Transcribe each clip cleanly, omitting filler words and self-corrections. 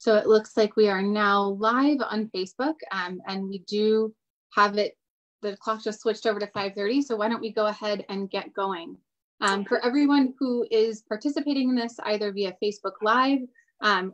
So it looks like we are now live on Facebook, and we do have it, the clock just switched over to 5:30, so why don't we go ahead and get going. For everyone who is participating in this, either via Facebook Live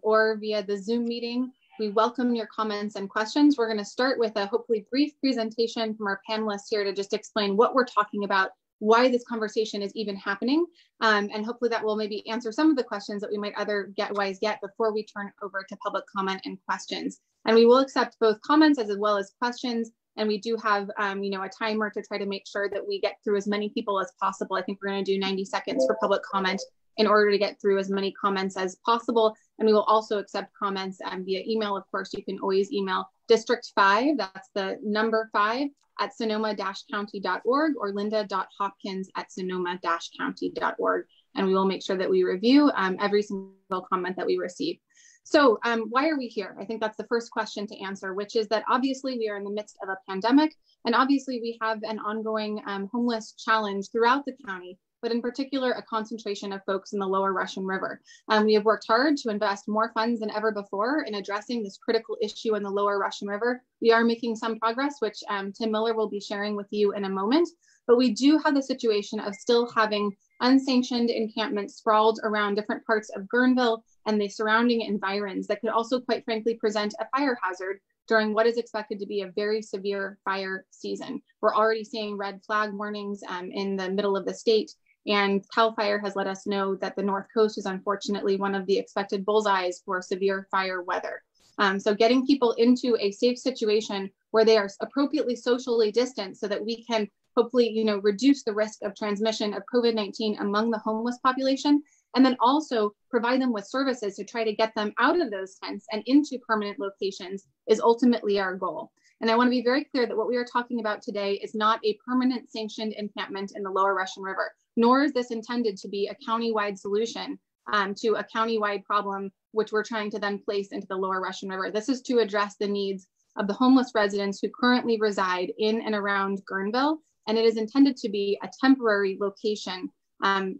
or via the Zoom meeting, we welcome your comments and questions. We're going to start with a hopefully brief presentation from our panelists here to just explain what we're talking about, why this conversation is even happening, and hopefully that will maybe answer some of the questions that we might otherwise get before we turn over to public comment and questions. And we will accept both comments as well as questions. And we do have, a timer to try to make sure that we get through as many people as possible. I think we're going to do 90 seconds for public comment in order to get through as many comments as possible. And we will also accept comments via email. Of course, you can always email District 5, that's the number 5, at sonoma-county.org, or linda.hopkins@sonoma-county.org. And we will make sure that we review every single comment that we receive. So why are we here? I think that's the first question to answer, which is that obviously we are in the midst of a pandemic, and obviously we have an ongoing homeless challenge throughout the county, but in particular, a concentration of folks in the lower Russian River. We have worked hard to invest more funds than ever before in addressing this critical issue in the lower Russian River. We are making some progress, which Tim Miller will be sharing with you in a moment, but we do have the situation of still having unsanctioned encampments sprawled around different parts of Guerneville and the surrounding environs that could also, quite frankly, present a fire hazard during what is expected to be a very severe fire season. We're already seeing red flag warnings in the middle of the state, and CAL FIRE has let us know that the North Coast is unfortunately one of the expected bullseyes for severe fire weather. So getting people into a safe situation where they are appropriately socially distanced so that we can hopefully, reduce the risk of transmission of COVID-19 among the homeless population, and then also provide them with services to try to get them out of those tents and into permanent locations is ultimately our goal. And I want to be very clear that what we are talking about today is not a permanent sanctioned encampment in the lower Russian River, nor is this intended to be a countywide solution to a countywide problem, which we're trying to then place into the lower Russian River. This is to address the needs of the homeless residents who currently reside in and around Guerneville, and it is intended to be a temporary location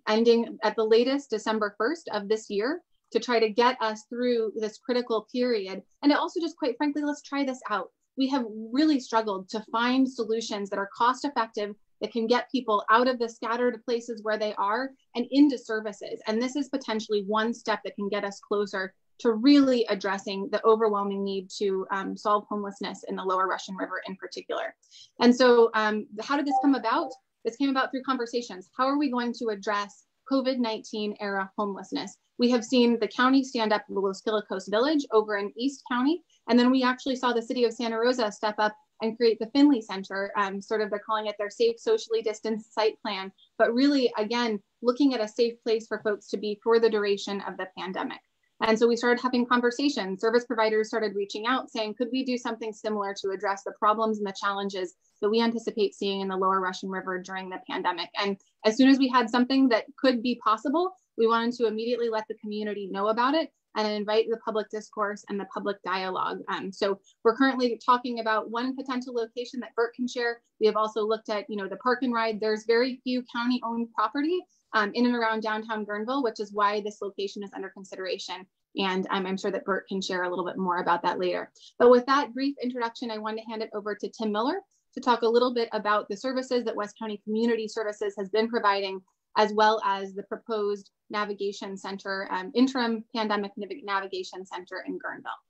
ending at the latest December 1st of this year to try to get us through this critical period. And also just quite frankly, let's try this out. We have really struggled to find solutions that are cost effective, that can get people out of the scattered places where they are and into services. And this is potentially one step that can get us closer to really addressing the overwhelming need to solve homelessness in the lower Russian River in particular. And so how did this come about? This came about through conversations. How are we going to address COVID-19 era homelessness? We have seen the county stand up Los Quilicos Village over in East County. And then we actually saw the city of Santa Rosa step up and create the Finley Center, they're calling it their safe, socially distanced site plan, but really, again, looking at a safe place for folks to be for the duration of the pandemic. And so we started having conversations. Service providers started reaching out saying, could we do something similar to address the problems and the challenges that we anticipate seeing in the lower Russian River during the pandemic? And as soon as we had something that could be possible, we wanted to immediately let the community know about it and invite the public discourse and the public dialogue. So we're currently talking about one potential location that Bert can share. We have also looked at, the park and ride. There's very few county-owned property in and around downtown Guerneville, which is why this location is under consideration. And I'm sure that Bert can share a little bit more about that later. But with that brief introduction, I want to hand it over to Tim Miller to talk a little bit about the services that West County Community Services has been providing, as well as the proposed navigation center, interim pandemic navigation center in Guerneville.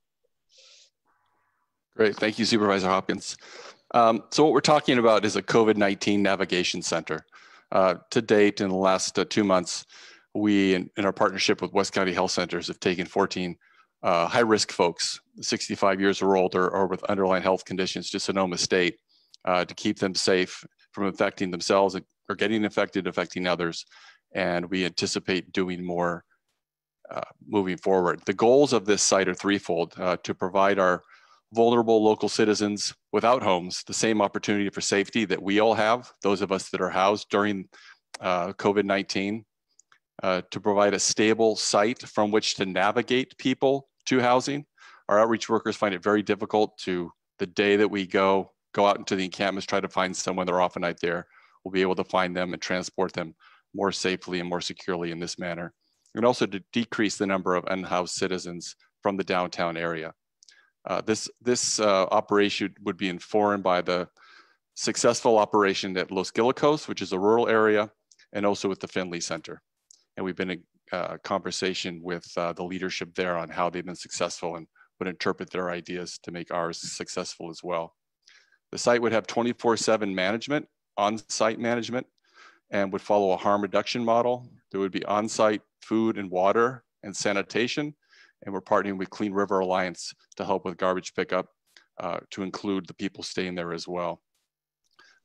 Great, thank you, Supervisor Hopkins. So what we're talking about is a COVID-19 navigation center. To date, in the last 2 months, we, in our partnership with West County Health Centers, have taken 14 high-risk folks, 65 years or older, or with underlying health conditions to Sonoma State to keep them safe from infecting themselves or getting infected, affecting others. And we anticipate doing more moving forward. The goals of this site are threefold: to provide our vulnerable local citizens without homes the same opportunity for safety that we all have, those of us that are housed during COVID-19, to provide a stable site from which to navigate people to housing. Our outreach workers find it very difficult to, the day that we go out into the encampments, try to find someone. They're off a night there. We'll be able to find them and transport them more safely and more securely in this manner. And also to decrease the number of unhoused citizens from the downtown area. This operation would be informed by the successful operation at Los Gilicos, which is a rural area, and also with the Finley Center. And we've been in conversation with the leadership there on how they've been successful and would interpret their ideas to make ours successful as well. The site would have 24/7 management, on-site management, and would follow a harm reduction model. There would be on-site food and water and sanitation, and we're partnering with Clean River Alliance to help with garbage pickup to include the people staying there as well.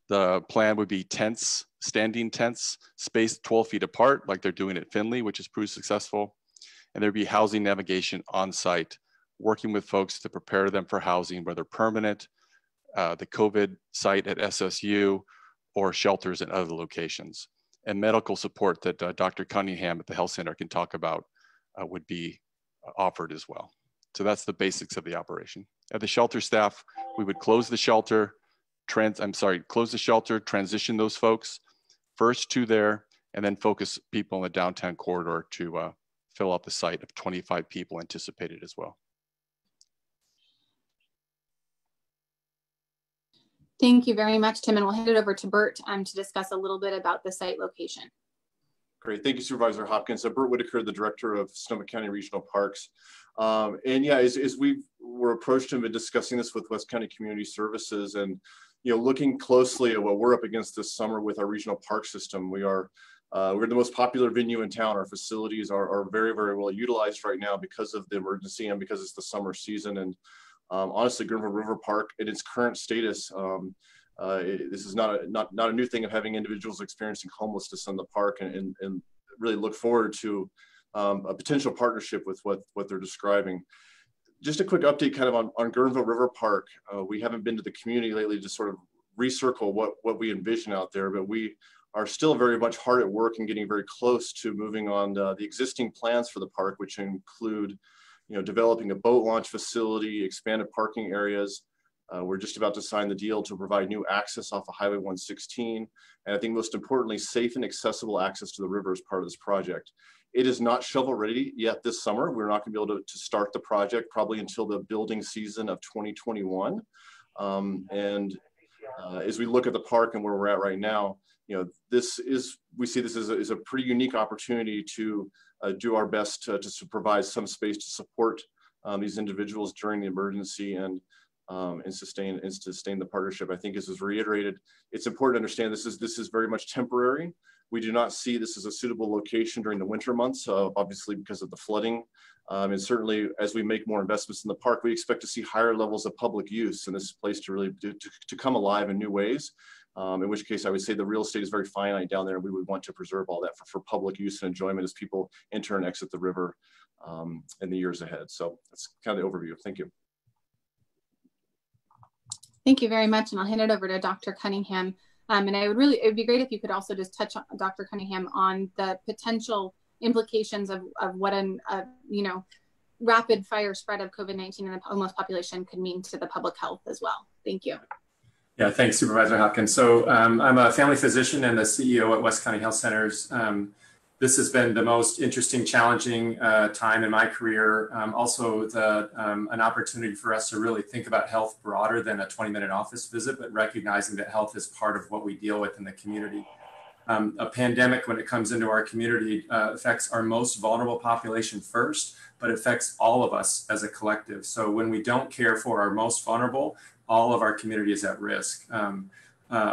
The plan would be tents, standing tents, spaced 12 feet apart, like they're doing at Finley, which has proved successful. And there'd be housing navigation on site, working with folks to prepare them for housing, whether permanent, the COVID site at SSU, or shelters in other locations. And medical support that Dr. Cunningham at the health center can talk about would be offered as well. So that's the basics of the operation. At the shelter staff, we would close the shelter, transition those folks first to there, and then focus people in the downtown corridor to fill out the site of 25 people anticipated as well. Thank you very much, Tim, and we'll hand it over to Bert to discuss a little bit about the site location. Great, thank you, Supervisor Hopkins. Bert Whitaker, the Director of Sonoma County Regional Parks. And yeah, as we were approached and been discussing this with West County Community Services, and looking closely at what we're up against this summer with our regional park system, we're the most popular venue in town. Our facilities are very, very well utilized right now because of the emergency and because it's the summer season. And honestly, Greenville River Park in its current status, this is not a new thing of having individuals experiencing homelessness in the park, and really look forward to a potential partnership with what they're describing. Just a quick update kind of on Guerneville River Park. We haven't been to the community lately to sort of recircle what we envision out there, but we are still very much hard at work and getting very close to moving on the existing plans for the park, which include developing a boat launch facility, expanded parking areas. We're just about to sign the deal to provide new access off of Highway 116. And I think most importantly, safe and accessible access to the river as part of this project. It is not shovel ready yet this summer. We're not gonna be able to start the project probably until the building season of 2021. As we look at the park and where we're at right now, we see this as a pretty unique opportunity to do our best to provide some space to support these individuals during the emergency and sustain the partnership. I think, as was reiterated, it's important to understand this is very much temporary. We do not see this as a suitable location during the winter months, obviously because of the flooding. And certainly, as we make more investments in the park, we expect to see higher levels of public use in this place to really to come alive in new ways. In which case, I would say the real estate is very finite down there, and we would want to preserve all that for public use and enjoyment as people enter and exit the river in the years ahead. So that's kind of the overview. Thank you. Thank you very much, and I'll hand it over to Dr. Cunningham. And it would be great if you could also just touch on, Dr. Cunningham, on the potential implications of what rapid fire spread of COVID-19 in the homeless population could mean to the public health as well. Thank you. Yeah, thanks, Supervisor Hopkins. So I'm a family physician and the CEO at West County Health Centers. This has been the most interesting, challenging time in my career. Also, an opportunity for us to really think about health broader than a 20-minute office visit, but recognizing that health is part of what we deal with in the community. A pandemic, when it comes into our community, affects our most vulnerable population first, but affects all of us as a collective. So when we don't care for our most vulnerable, all of our community is at risk.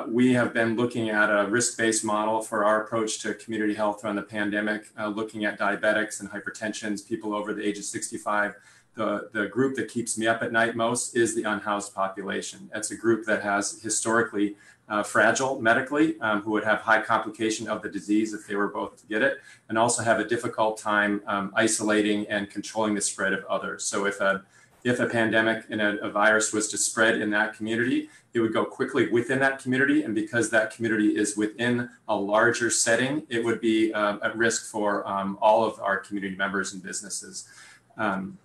We have been looking at a risk-based model for our approach to community health around the pandemic, looking at diabetics and hypertensions, people over the age of 65. The group that keeps me up at night most is the unhoused population. That's a group that has historically fragile medically, who would have high complication of the disease if they were both to get it, and also have a difficult time isolating and controlling the spread of others. So if a pandemic and a virus was to spread in that community, it would go quickly within that community. And because that community is within a larger setting, it would be at risk for all of our community members and businesses.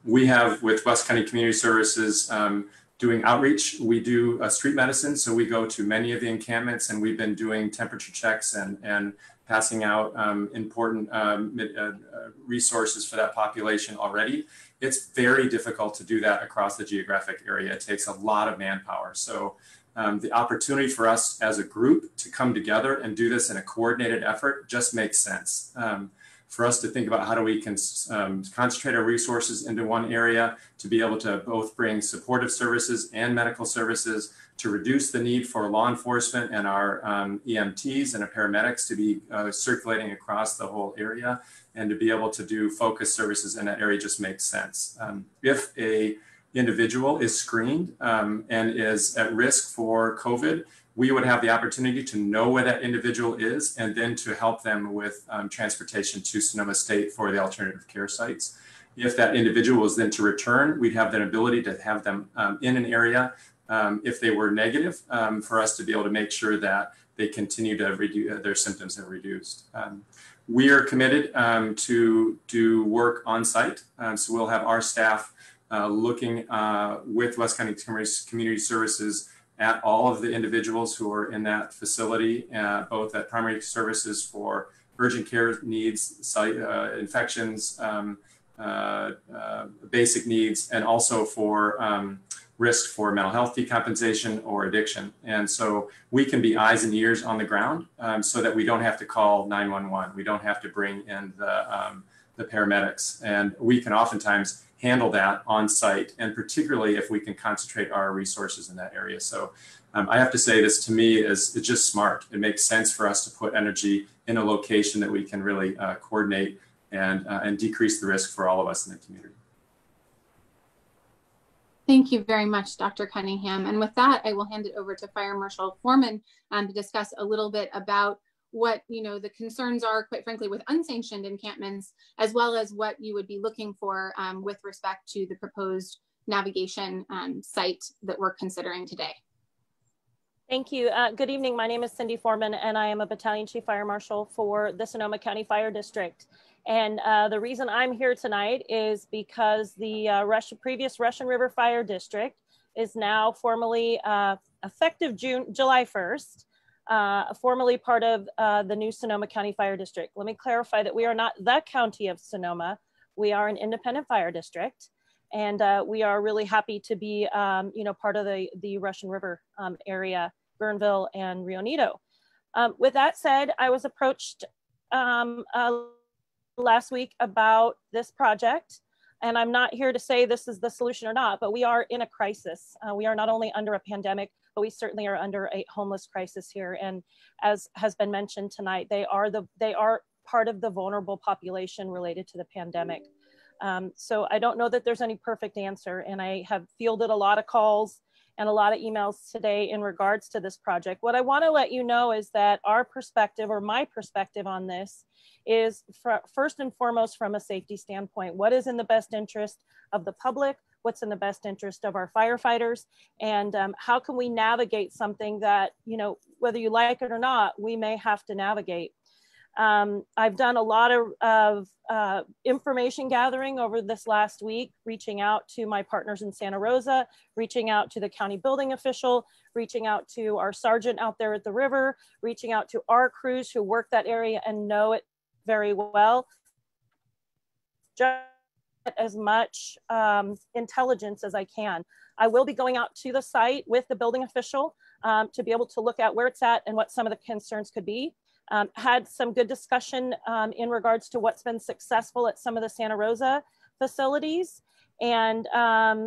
We have, with West County Community Services, doing outreach. We do street medicine, so we go to many of the encampments, and we've been doing temperature checks and passing out important resources for that population already. It's very difficult to do that across the geographic area. It takes a lot of manpower. So the opportunity for us as a group to come together and do this in a coordinated effort just makes sense. For us to think about how do we concentrate our resources into one area to be able to both bring supportive services and medical services, to reduce the need for law enforcement and our EMTs and our paramedics to be circulating across the whole area, and to be able to do focused services in that area just makes sense. If a individual is screened and is at risk for COVID, we would have the opportunity to know where that individual is and then to help them with transportation to Sonoma State for the alternative care sites. If that individual was then to return, we'd have the ability to have them in an area if they were negative for us to be able to make sure that they continue to reduce, their symptoms have reduced. We are committed to do work on site. So we'll have our staff looking with West County Community Services at all of the individuals who are in that facility, both at primary services for urgent care needs, site infections, basic needs, and also for risk for mental health decompensation or addiction. And so we can be eyes and ears on the ground so that we don't have to call 911. We don't have to bring in the paramedics. And we can oftentimes handle that on site, and particularly if we can concentrate our resources in that area. So I have to say, this to me is it's just smart. It makes sense for us to put energy in a location that we can really coordinate and decrease the risk for all of us in the community. Thank you very much, Dr. Cunningham. And with that, I will hand it over to Fire Marshal Foreman to discuss a little bit about what the concerns are, quite frankly, with unsanctioned encampments, as well as what you would be looking for with respect to the proposed navigation site that we're considering today. Thank you. Good evening. My name is Cindy Foreman, and I am a Battalion Chief Fire Marshal for the Sonoma County Fire District. And the reason I'm here tonight is because the previous Russian River Fire District is now formally effective July 1st. Formally part of the new Sonoma County Fire District. Let me clarify that we are not the county of Sonoma. We are an independent fire district, and we are really happy to be, part of the Russian River area, Guerneville and Rio Nito. With that said, I was approached last week about this project, and I'm not here to say this is the solution or not, but we are in a crisis. We are not only under a pandemic, but we certainly are under a homeless crisis here. And as has been mentioned tonight, they are part of the vulnerable population related to the pandemic. So I don't know that there's any perfect answer. And I have fielded a lot of calls and a lot of emails today in regards to this project. What I want to let you know is that our perspective, or my perspective on this, is first and foremost from a safety standpoint. What is in the best interest of the public? What's in the best interest of our firefighters? And how can we navigate something that, whether you like it or not, we may have to navigate? I've done a lot of information gathering over this last week, reaching out to my partners in Santa Rosa, reaching out to the county building official, reaching out to our sergeant out there at the river, reaching out to our crews who work that area and know it very well. Just as much intelligence as I can. I will be going out to the site with the building official to be able to look at where it's at and what some of the concerns could be. Had some good discussion in regards to what's been successful at some of the Santa Rosa facilities. And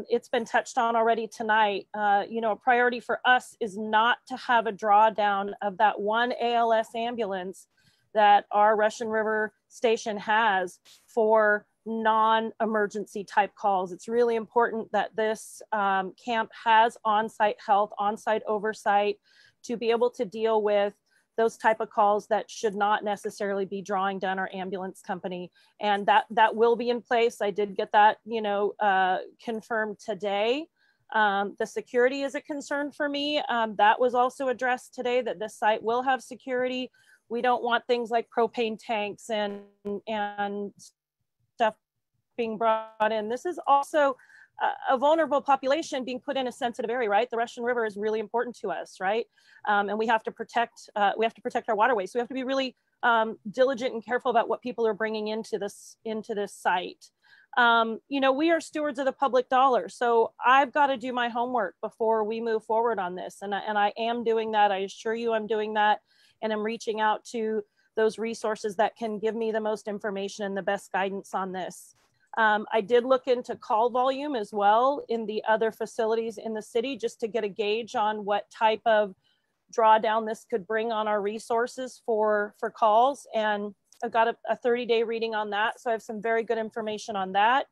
it's been touched on already tonight. A priority for us is not to have a drawdown of that one ALS ambulance that our Russian River station has for non-emergency type calls. It's really important that this camp has on-site health, on-site oversight to be able to deal with those type of calls that should not necessarily be drawing down our ambulance company. And that will be in place. I did get that, confirmed today. The security is a concern for me. That was also addressed today, that this site will have security. We don't want things like propane tanks and stuff being brought in. This is also a vulnerable population being put in a sensitive area, right? The Russian River is really important to us, right? And we have to protect our waterways. So we have to be really diligent and careful about what people are bringing into this site. You know, we are stewards of the public dollar, so I've got to do my homework before we move forward on this, and I am doing that. I assure you, I'm doing that, and I'm reaching out to those resources that can give me the most information and the best guidance on this. I did look into call volume as well in the other facilities in the city, just to get a gauge on what type of drawdown this could bring on our resources for calls. And I've got a 30-day reading on that. So I have some very good information on that.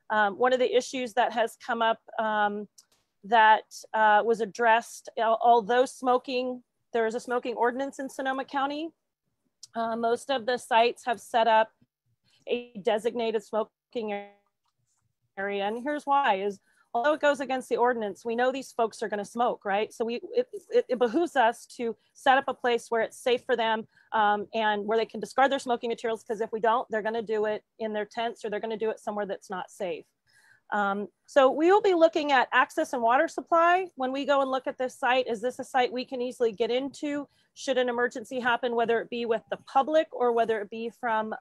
One of the issues that has come up that was addressed, although there is a smoking ordinance in Sonoma County, most of the sites have set up a designated smoking area. And here's why is, although it goes against the ordinance, we know these folks are going to smoke, right? So it behooves us to set up a place where it's safe for them and where they can discard their smoking materials, because if we don't, they're going to do it in their tents or they're going to do it somewhere that's not safe. So we will be looking at access and water supply when we go and look at this site. Is this a site we can easily get into should an emergency happen, whether it be with the public or whether it be from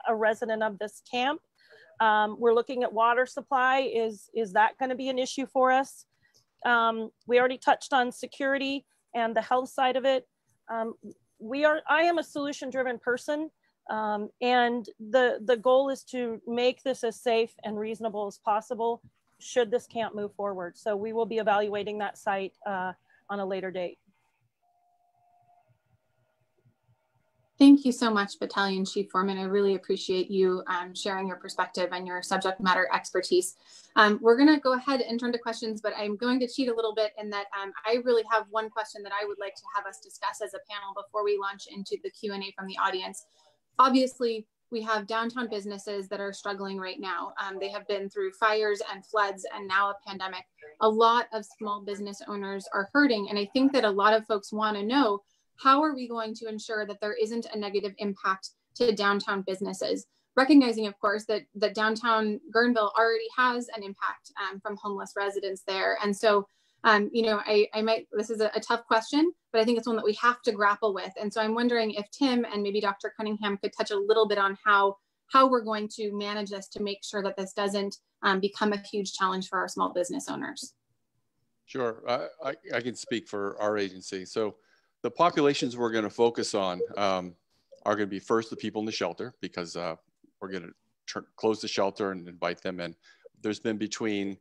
a resident of this camp? We're looking at water supply. Is that going to be an issue for us? We already touched on security and the health side of it. I am a solution-driven person, and the goal is to make this as safe and reasonable as possible should this camp move forward. So we will be evaluating that site on a later date. Thank you so much, Battalion Chief Foreman. I really appreciate you sharing your perspective and your subject matter expertise. We're going to go ahead and turn to questions, but I'm going to cheat a little bit in that I really have one question that I would like to have us discuss as a panel before we launch into the Q&A from the audience. Obviously, we have downtown businesses that are struggling right now. They have been through fires and floods and now a pandemic. A lot of small business owners are hurting, and I think that a lot of folks want to know, how are we going to ensure that there isn't a negative impact to downtown businesses? Recognizing, of course, that downtown Guerneville already has an impact from homeless residents there. And so, you know, this is a tough question, but I think it's one that we have to grapple with. And so I'm wondering if Tim and maybe Dr. Cunningham could touch a little bit on how we're going to manage this to make sure that this doesn't become a huge challenge for our small business owners. Sure, I can speak for our agency. So the populations we're going to focus on are going to be first the people in the shelter, because we're going to close the shelter and invite them in. There's been between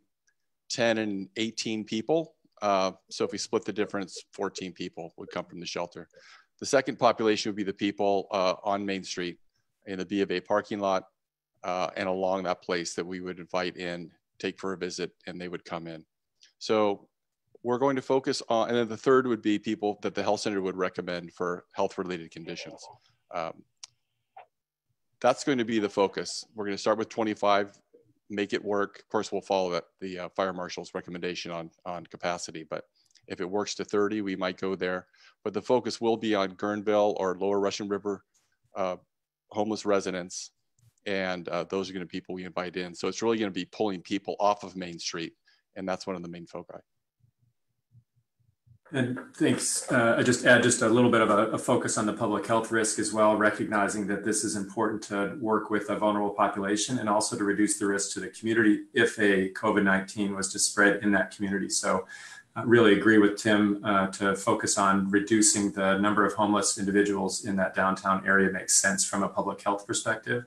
10 and 18 people. So if we split the difference, 14 people would come from the shelter. The second population would be the people on Main Street in the B of A parking lot and along that place that we would invite in, take for a visit, and they would come in. So we're going to focus on, and then the third would be people that the health center would recommend for health-related conditions. That's going to be the focus. We're going to start with 25, make it work. Of course, we'll follow the fire marshal's recommendation on capacity, but if it works to 30, we might go there. But the focus will be on Guerneville or Lower Russian River homeless residents, and those are going to be people we invite in. So it's really going to be pulling people off of Main Street, and that's one of the main foci. And thanks. I just add just a little bit of a focus on the public health risk as well, recognizing that this is important to work with a vulnerable population and also to reduce the risk to the community if a COVID-19 was to spread in that community. So I really agree with Tim to focus on reducing the number of homeless individuals in that downtown area makes sense from a public health perspective.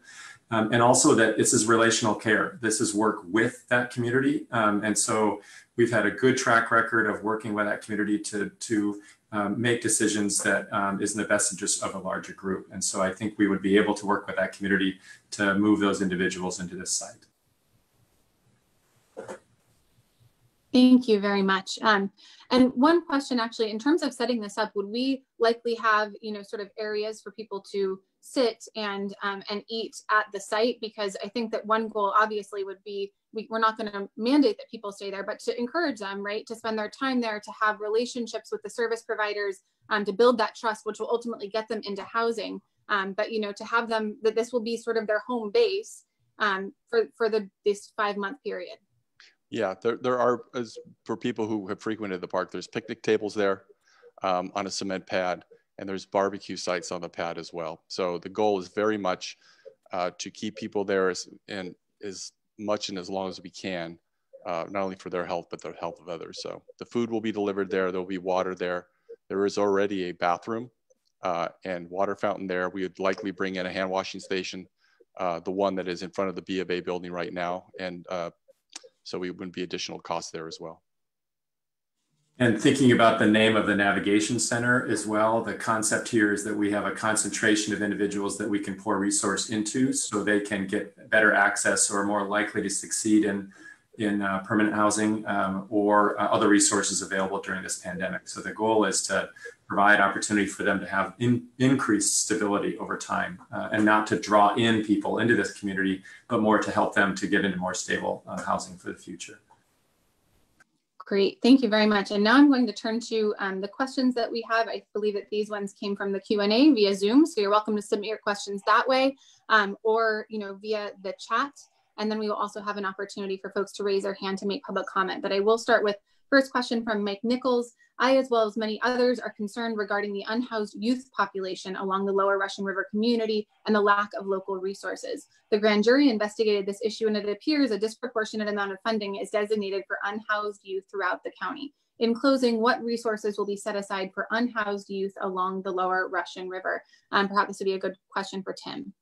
And also that this is relational care. This is work with that community. And so we've had a good track record of working with that community to make decisions that is in the best interest of a larger group. And so I think we would be able to work with that community to move those individuals into this site. Thank you very much. And one question actually, in terms of setting this up, would we likely have, you know, sort of areas for people to sit and eat at the site? Because I think that one goal obviously would be, we're not going to mandate that people stay there, but to encourage them, right, to spend their time there, to have relationships with the service providers, to build that trust, which will ultimately get them into housing. But, you know, to have them, that this will be sort of their home base for this 5-month period. Yeah, there are, as for people who have frequented the park, there's picnic tables there on a cement pad, and there's barbecue sites on the pad as well. So the goal is very much to keep people there as much and as long as we can, not only for their health, but the health of others. So the food will be delivered there. There'll be water there. There is already a bathroom and water fountain there. We would likely bring in a hand washing station, the one that is in front of the B of A building right now. And so we wouldn't be additional costs there as well. And thinking about the name of the navigation center as well, the concept here is that we have a concentration of individuals that we can pour resource into so they can get better access or are more likely to succeed in permanent housing or other resources available during this pandemic. So the goal is to provide opportunity for them to have increased stability over time and not to draw in people into this community, but more to help them to get into more stable housing for the future. Great, thank you very much. And now I'm going to turn to the questions that we have. I believe that these ones came from the Q&A via Zoom, so you're welcome to submit your questions that way or via the chat. And then we will also have an opportunity for folks to raise their hand to make public comment. But I will start with first question from Mike Nichols. I, as well as many others, are concerned regarding the unhoused youth population along the lower Russian River community and the lack of local resources. The grand jury investigated this issue, and it appears a disproportionate amount of funding is designated for unhoused youth throughout the county. In closing, what resources will be set aside for unhoused youth along the lower Russian River? Perhaps this would be a good question for Tim.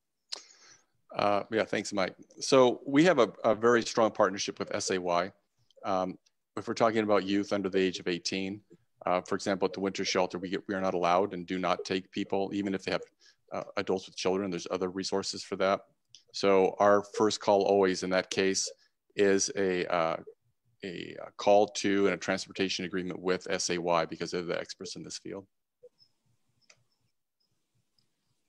Yeah, thanks, Mike. So we have a very strong partnership with SAY. If we're talking about youth under the age of 18, for example, at the winter shelter, we are not allowed and do not take people, even if they have adults with children. There's other resources for that. So our first call always in that case is a call to and a transportation agreement with SAY because they're the experts in this field.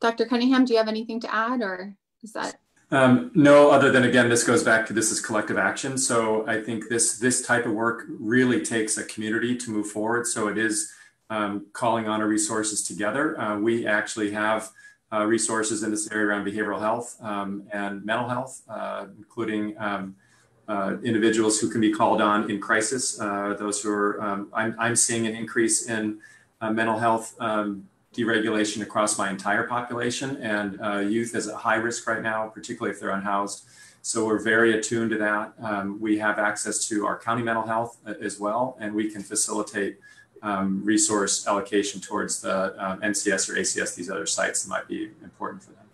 Dr. Cunningham, do you have anything to add, or is that? No, other than, again, this goes back to this is collective action. So I think this type of work really takes a community to move forward. So it is calling on our resources together. We actually have resources in this area around behavioral health and mental health, including individuals who can be called on in crisis. Those who are, I'm seeing an increase in mental health deregulation across my entire population, and youth is at high risk right now, particularly if they're unhoused. So we're very attuned to that. We have access to our county mental health as well, and we can facilitate resource allocation towards the NCS or ACS, these other sites that might be important for them.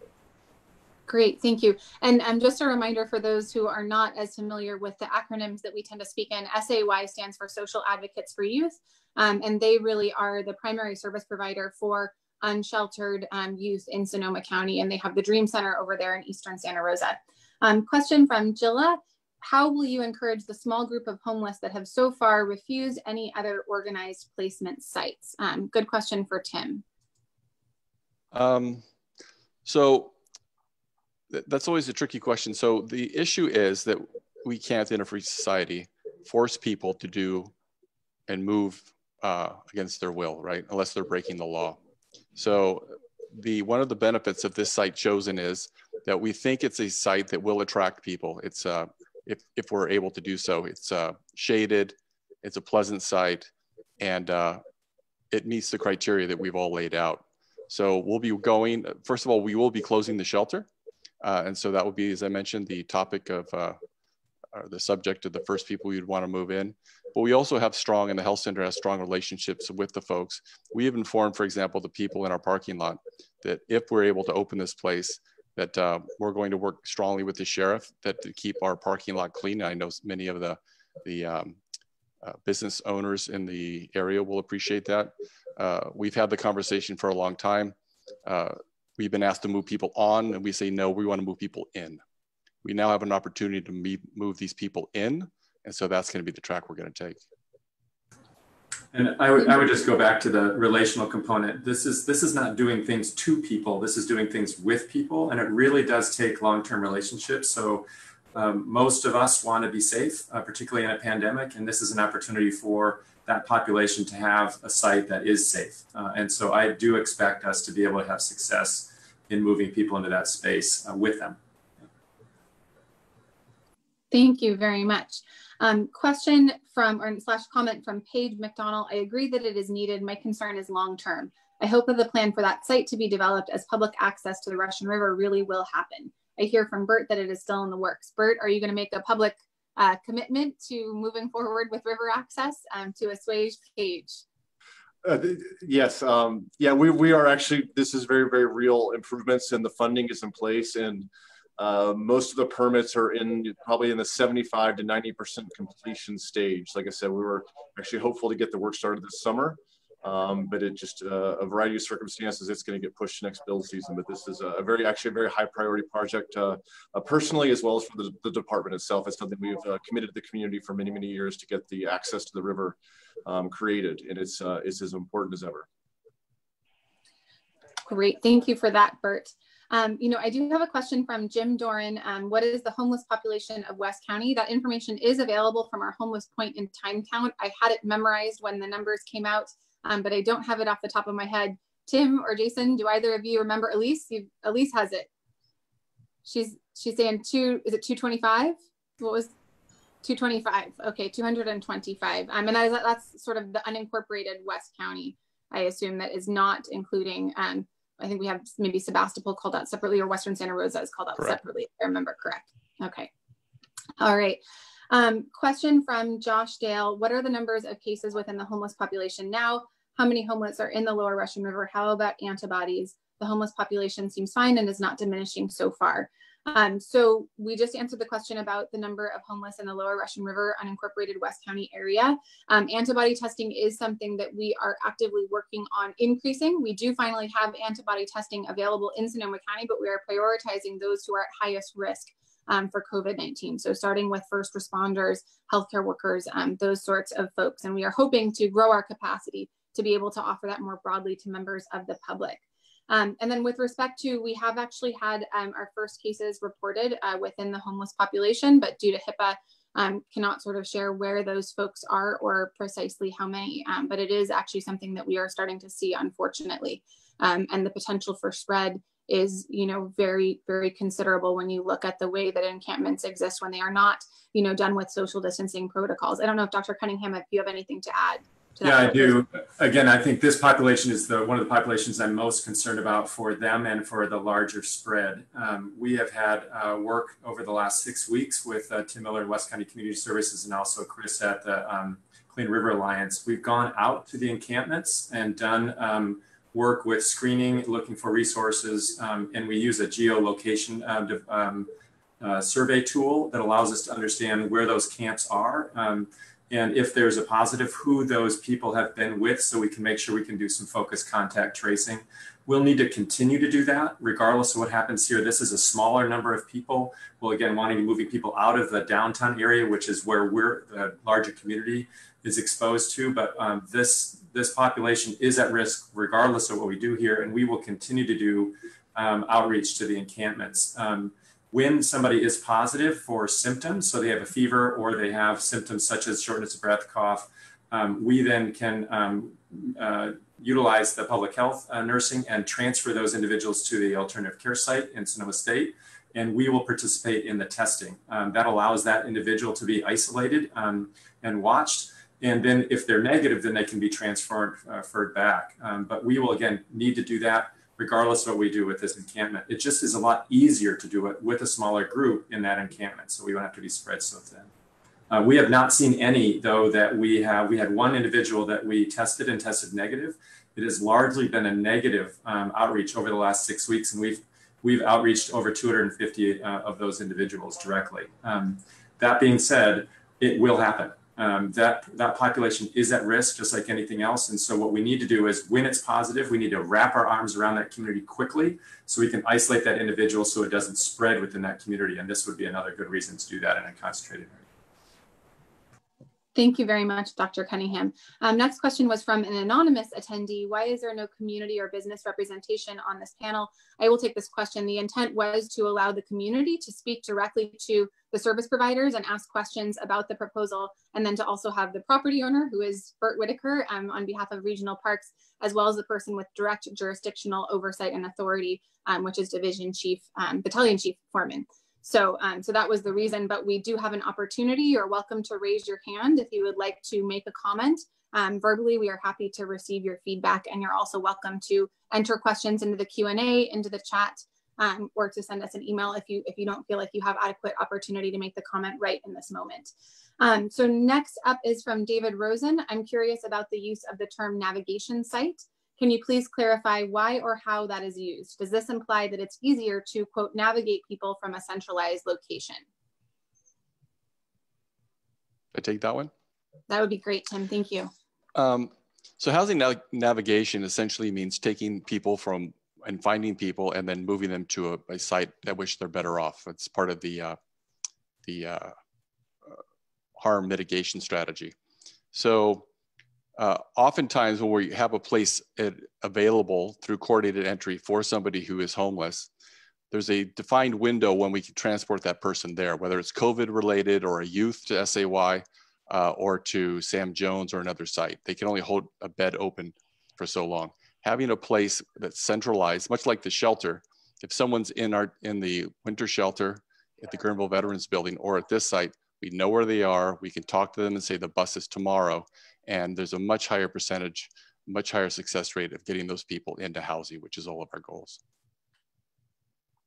Great, thank you. And just a reminder for those who are not as familiar with the acronyms that we tend to speak in, SAY stands for Social Advocates for Youth, and they really are the primary service provider for unsheltered youth in Sonoma County, and they have the Dream Center over there in Eastern Santa Rosa. Question from Jilla: how will you encourage the small group of homeless that have so far refused any other organized placement sites? Good question for Tim. So that's always a tricky question. So the issue is that we can't, in a free society, force people to do and move against their will, right? Unless they're breaking the law. So one of the benefits of this site chosen is that we think it's a site that will attract people. It's if we're able to do so. It's shaded, it's a pleasant site, and it meets the criteria that we've all laid out. So we'll be going, first of all, we will be closing the shelter. And so that will be, as I mentioned, the topic of the subject of the first people you'd want to move in. But we also have strong, and the health center has strong relationships with the folks. We have informed, for example, the people in our parking lot that if we're able to open this place, that we're going to work strongly with the sheriff to keep our parking lot clean. I know many of the business owners in the area will appreciate that. We've had the conversation for a long time. We've been asked to move people on, and we say, no, we want to move people in. We now have an opportunity to move these people in, and so that's going to be the track we're going to take. And I would just go back to the relational component. This is not doing things to people. This is doing things with people, and it really does take long-term relationships. So most of us want to be safe, particularly in a pandemic, and this is an opportunity for that population to have a site that is safe. And so I do expect us to be able to have success in moving people into that space with them. Thank you very much. Question from, or / comment from Paige McDonald. I agree that it is needed. My concern is long-term. I hope that the plan for that site to be developed as public access to the Russian River really will happen. I hear from Bert that it is still in the works. Bert, are you going to make a public commitment to moving forward with river access to assuage Paige? Yes. Yeah, we are actually, this is very, very real improvements, and the funding is in place, and most of the permits are probably in the 75 to 90% completion stage. Like I said, we were actually hopeful to get the work started this summer, but it just a variety of circumstances, it's going to get pushed to next build season. But this is actually a very high priority project, personally, as well as for the department itself. It's something we've committed to the community for many, many years to get the access to the river created, and it's as important as ever. Great, thank you for that, Bert. I do have a question from Jim Doran. What is the homeless population of West County? That information is available from our homeless point in time count. I had it memorized when the numbers came out, but I don't have it off the top of my head. Tim or Jason, do either of you remember Elise? Elise has it. She's saying is it 225? What was 225? Okay, 225. And that's sort of the unincorporated West County, I assume, that is not including, I think we have maybe Sebastopol called out separately, or Western Santa Rosa is called out separately, if I remember correct. Okay. All right. Question from Josh Dale. What are the numbers of cases within the homeless population now? How many homeless are in the lower Russian River? How about antibodies? The homeless population seems fine and is not diminishing so far. So we just answered the question about the number of homeless in the lower Russian River unincorporated West County area. Antibody testing is something that we are actively working on increasing. We do finally have antibody testing available in Sonoma County, but we are prioritizing those who are at highest risk for COVID-19. So starting with first responders, healthcare workers, those sorts of folks. And we are hoping to grow our capacity to be able to offer that more broadly to members of the public. And then with respect to, we have actually had our first cases reported within the homeless population, but due to HIPAA, cannot sort of share where those folks are or precisely how many, but it is actually something that we are starting to see, unfortunately. And the potential for spread is, very, very considerable when you look at the way that encampments exist when they are not, done with social distancing protocols. I don't know if Dr. Cunningham, if you have anything to add. Yeah, I do. Again, I think this population is one of the populations I'm most concerned about for them and for the larger spread. We have had work over the last 6 weeks with Tim Miller and West County Community Services, and also Chris at the Clean River Alliance. We've gone out to the encampments and done work with screening, looking for resources, and we use a geolocation survey tool that allows us to understand where those camps are. And if there's a positive, who those people have been with, so we can make sure we can do some focused contact tracing. We'll need to continue to do that regardless of what happens here. This is a smaller number of people. We'll again wanting to moving people out of the downtown area, which is where the larger community is exposed to. But this population is at risk regardless of what we do here, and we will continue to do outreach to the encampments. When somebody is positive for symptoms, so they have a fever or they have symptoms such as shortness of breath, cough, we then can utilize the public health nursing and transfer those individuals to the alternative care site in Sonoma State, and we will participate in the testing. That allows that individual to be isolated and watched, and then if they're negative, then they can be transferred back. But we will again need to do that regardless of what we do with this encampment. It just is a lot easier to do it with a smaller group in that encampment, so we don't have to be spread so thin. We have not seen any, though, that we had one individual that we tested and tested negative. It has largely been a negative outreach over the last 6 weeks, and we've outreached over 250 of those individuals directly. That being said, it will happen. That population is at risk just like anything else. And so what we need to do is when it's positive, we need to wrap our arms around that community quickly so we can isolate that individual so it doesn't spread within that community. And this would be another good reason to do that in a concentrated area. Thank you very much, Dr. Cunningham. Next question was from an anonymous attendee. Why is there no community or business representation on this panel? I will take this question. The intent was to allow the community to speak directly to the service providers and ask questions about the proposal, and then to also have the property owner, who is Bert Whitaker, on behalf of Regional Parks, as well as the person with direct jurisdictional oversight and authority, which is Division Chief, Battalion Chief Foreman. So, so that was the reason, but we do have an opportunity. You're welcome to raise your hand if you would like to make a comment. Verbally, we are happy to receive your feedback, and you're also welcome to enter questions into the Q&A, into the chat, or to send us an email if you don't feel like you have adequate opportunity to make the comment right in this moment. So next up is from David Rosen. I'm curious about the use of the term navigation site. Can you please clarify why or how that is used? Does this imply that it's easier to, quote, navigate people from a centralized location? I take that one? That would be great, Tim. Thank you. So housing navigation essentially means taking people from and finding people and then moving them to a site at which they're better off. It's part of the harm mitigation strategy. So oftentimes when we have a place available through coordinated entry for somebody who is homeless, there's a defined window when we can transport that person there, whether it's COVID related or a youth to SAY or to Sam Jones or another site. They can only hold a bed open for so long. Having a place that's centralized, much like the shelter, if someone's in the winter shelter at the Guerneville Veterans Building or at this site, we know where they are. We can talk to them and say the bus is tomorrow. And there's a much higher percentage, much higher success rate of getting those people into housing, which is all of our goals.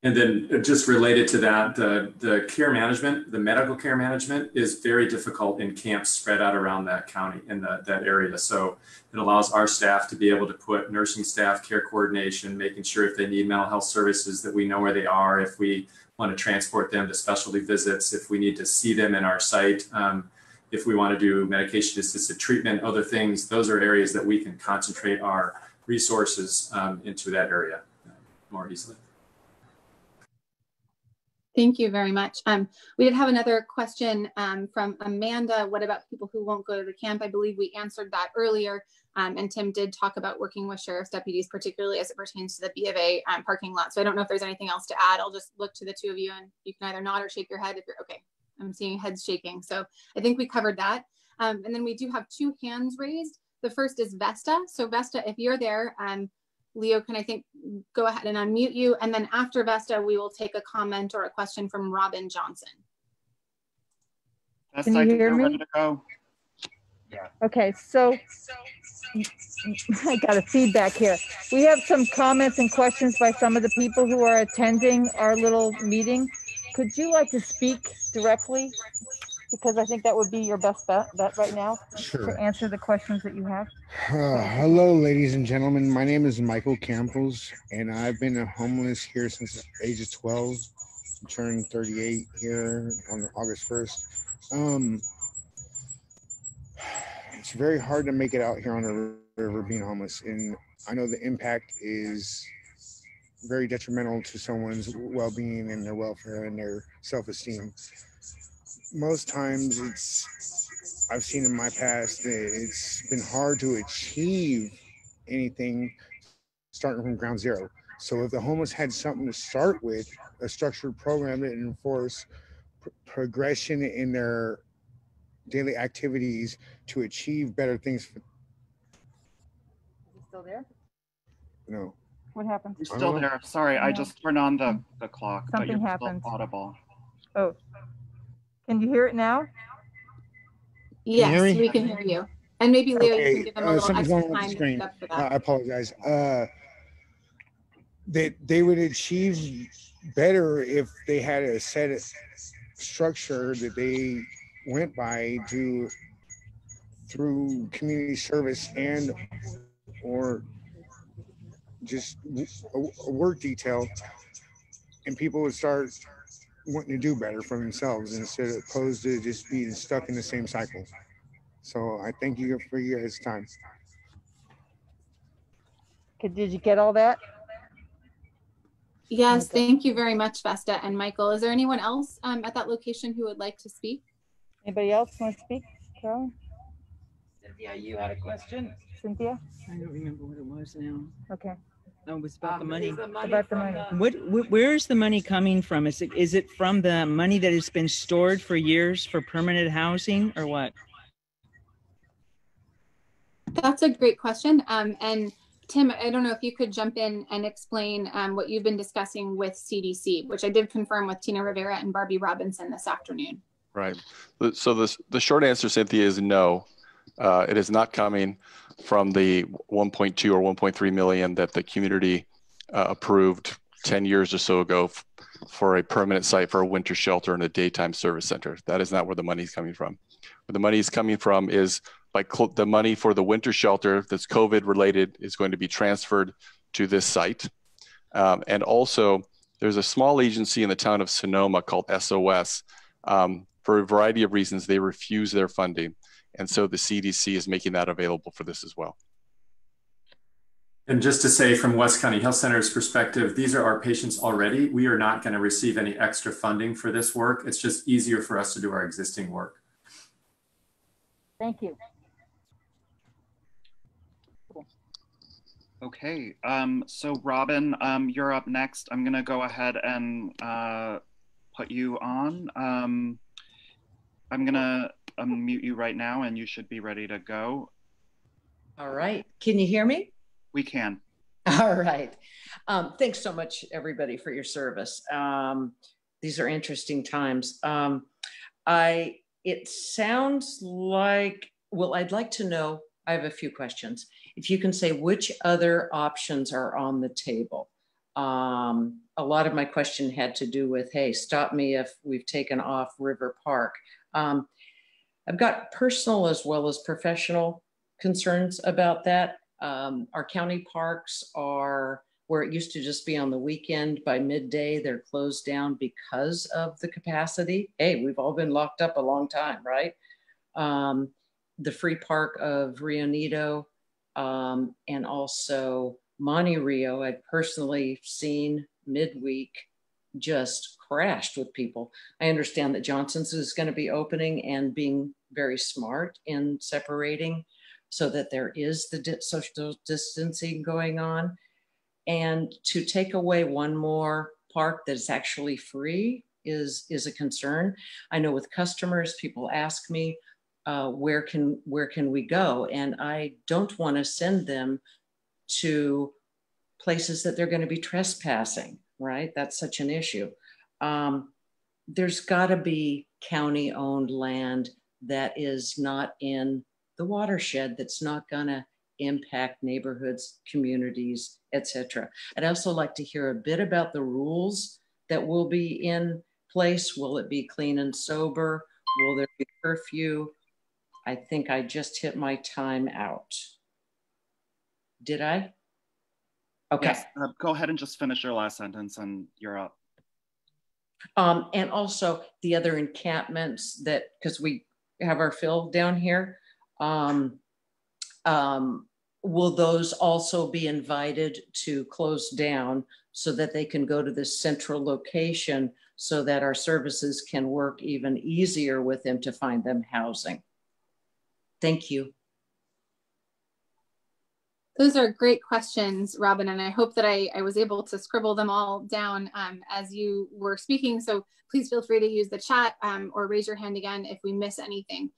And then just related to that, the care management, the medical care management is very difficult in camps spread out around that county in that area. So it allows our staff to be able to put nursing staff, care coordination, making sure if they need mental health services that we know where they are, if we want to transport them to specialty visits, if we need to see them in our site, if we want to do medication assisted treatment, other things, those are areas that we can concentrate our resources into that area more easily. Thank you very much. We did have another question from Amanda. What about people who won't go to the camp? I believe we answered that earlier. And Tim did talk about working with sheriff's deputies, particularly as it pertains to the B of A parking lot. So I don't know if there's anything else to add. I'll just look to the two of you and you can either nod or shake your head if you're okay. I'm seeing heads shaking. So I think we covered that. And then we do have two hands raised. The first is Vesta. So Vesta, if you're there, Leo, can I think go ahead and unmute you? And then after Vesta, we will take a comment or a question from Robin Johnson. Can you hear me? Ready to go. Yeah. Okay, so I got a feedback here. We have some comments and questions by some of the people who are attending our little meeting. Could you like to speak directly? Because I think that would be your best bet right now. Sure. To answer the questions that you have. Hello, ladies and gentlemen. My name is Michael Campos, and I've been homeless here since the age of 12. I'm turning 38 here on August 1st. It's very hard to make it out here on the river being homeless, and I know the impact is very detrimental to someone's well-being and their welfare and their self-esteem. Most times I've seen in my past that it's been hard to achieve anything starting from ground zero. So if the homeless had something to start with, a structured program that enforce progression in their daily activities to achieve better things. Is he still there? No. What happened? You're still there. Sorry, I just turned on the clock. Something happened. Audible. Oh. Can you hear it now? Yes, we can hear you. And maybe Leo, you can give them a little extra time to screen. up for that. I apologize. They would achieve better if they had a set structure that they went by through community service and or just a work detail, and people would start wanting to do better for themselves instead of opposed to just being stuck in the same cycle. So I thank you for your guys' time. Okay, did you get all that? Yes, thank you very much, Vesta and Michael. Is there anyone else at that location who would like to speak? Anybody else want to speak? Carolyn? Cynthia, you had a question? Cynthia? I don't remember what it was now. Okay. No, it was about the money. About the money. Where is the money coming from? Is it from the money that has been stored for years for permanent housing, or what? That's a great question. And Tim, I don't know if you could jump in and explain what you've been discussing with CDC, which I did confirm with Tina Rivera and Barbie Robinson this afternoon. Right. So the short answer, Cynthia, is no. It is not coming from the 1.2 or 1.3 million that the community approved 10 years or so ago for a permanent site for a winter shelter and a daytime service center. That is not where the money is coming from. Where the money is coming from is the money for the winter shelter that's COVID related is going to be transferred to this site. And also there's a small agency in the town of Sonoma called SOS. For a variety of reasons, they refuse their funding. And so the CDC is making that available for this as well. And just to say from West County Health Center's perspective, these are our patients already. We are not going to receive any extra funding for this work. It's just easier for us to do our existing work. Thank you. Okay, so Robin, you're up next. I'm gonna go ahead and put you on. I'm gonna unmute you right now and you should be ready to go. All right, can you hear me? We can. All right, thanks so much everybody for your service. These are interesting times. It sounds like, well, I'd like to know, I have a few questions. If you can say which other options are on the table. A lot of my question had to do with, hey, stop me if we've taken off River Park. I've got personal as well as professional concerns about that. Our county parks are where it used to just be on the weekend. By midday, they're closed down because of the capacity. Hey, we've all been locked up a long time, right? The free park of Rio Nedo, and also Monte Rio, I'd personally seen midweek just crashed with people. I understand that Johnson's is going to be opening and being very smart in separating so that there is the social distancing going on. And to take away one more park that's actually free is a concern. I know with customers, people ask me, where can we go? And I don't want to send them to places that they're going to be trespassing, right? That's such an issue. There's got to be county-owned land that is not in the watershed, that's not going to impact neighborhoods, communities, etc. I'd also like to hear a bit about the rules that will be in place. Will it be clean and sober? Will there be curfew? I think I just hit my time out. Did I? Okay. Yes, go ahead and just finish your last sentence and you're up. And also the other encampments that, because we have our fill down here, will those also be invited to close down so that they can go to this central location so that our services can work even easier with them to find them housing? Thank you. Those are great questions, Robin, and I hope that I was able to scribble them all down as you were speaking. So please feel free to use the chat or raise your hand again if we miss anything.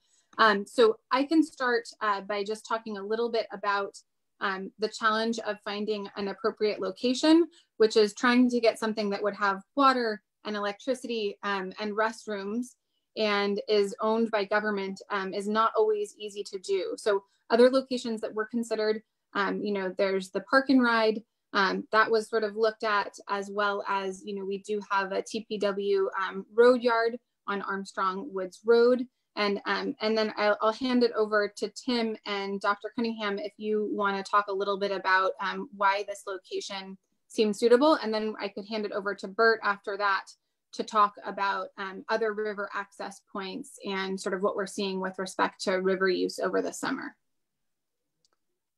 So I can start by just talking a little bit about the challenge of finding an appropriate location, which is trying to get something that would have water and electricity and restrooms and is owned by government is not always easy to do. So other locations that were considered, you know, there's the park and ride that was sort of looked at, as well as, you know, we do have a TPW road yard on Armstrong Woods Road. And then I'll hand it over to Tim and Dr. Cunningham if you want to talk a little bit about why this location seems suitable. And then I could hand it over to Bert after that to talk about other river access points and sort of what we're seeing with respect to river use over the summer.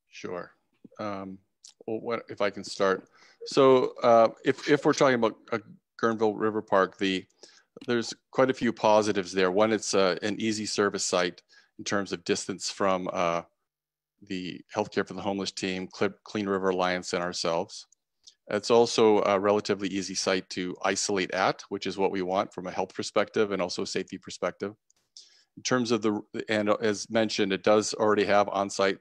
Sure. Well, if I can start. So if we're talking about Guerneville River Park, there's quite a few positives there. One, it's an easy service site in terms of distance from the Healthcare for the Homeless team, Clean River Alliance, and ourselves. It's also a relatively easy site to isolate at, which is what we want from a health perspective and also a safety perspective. In terms of and as mentioned, it does already have on-site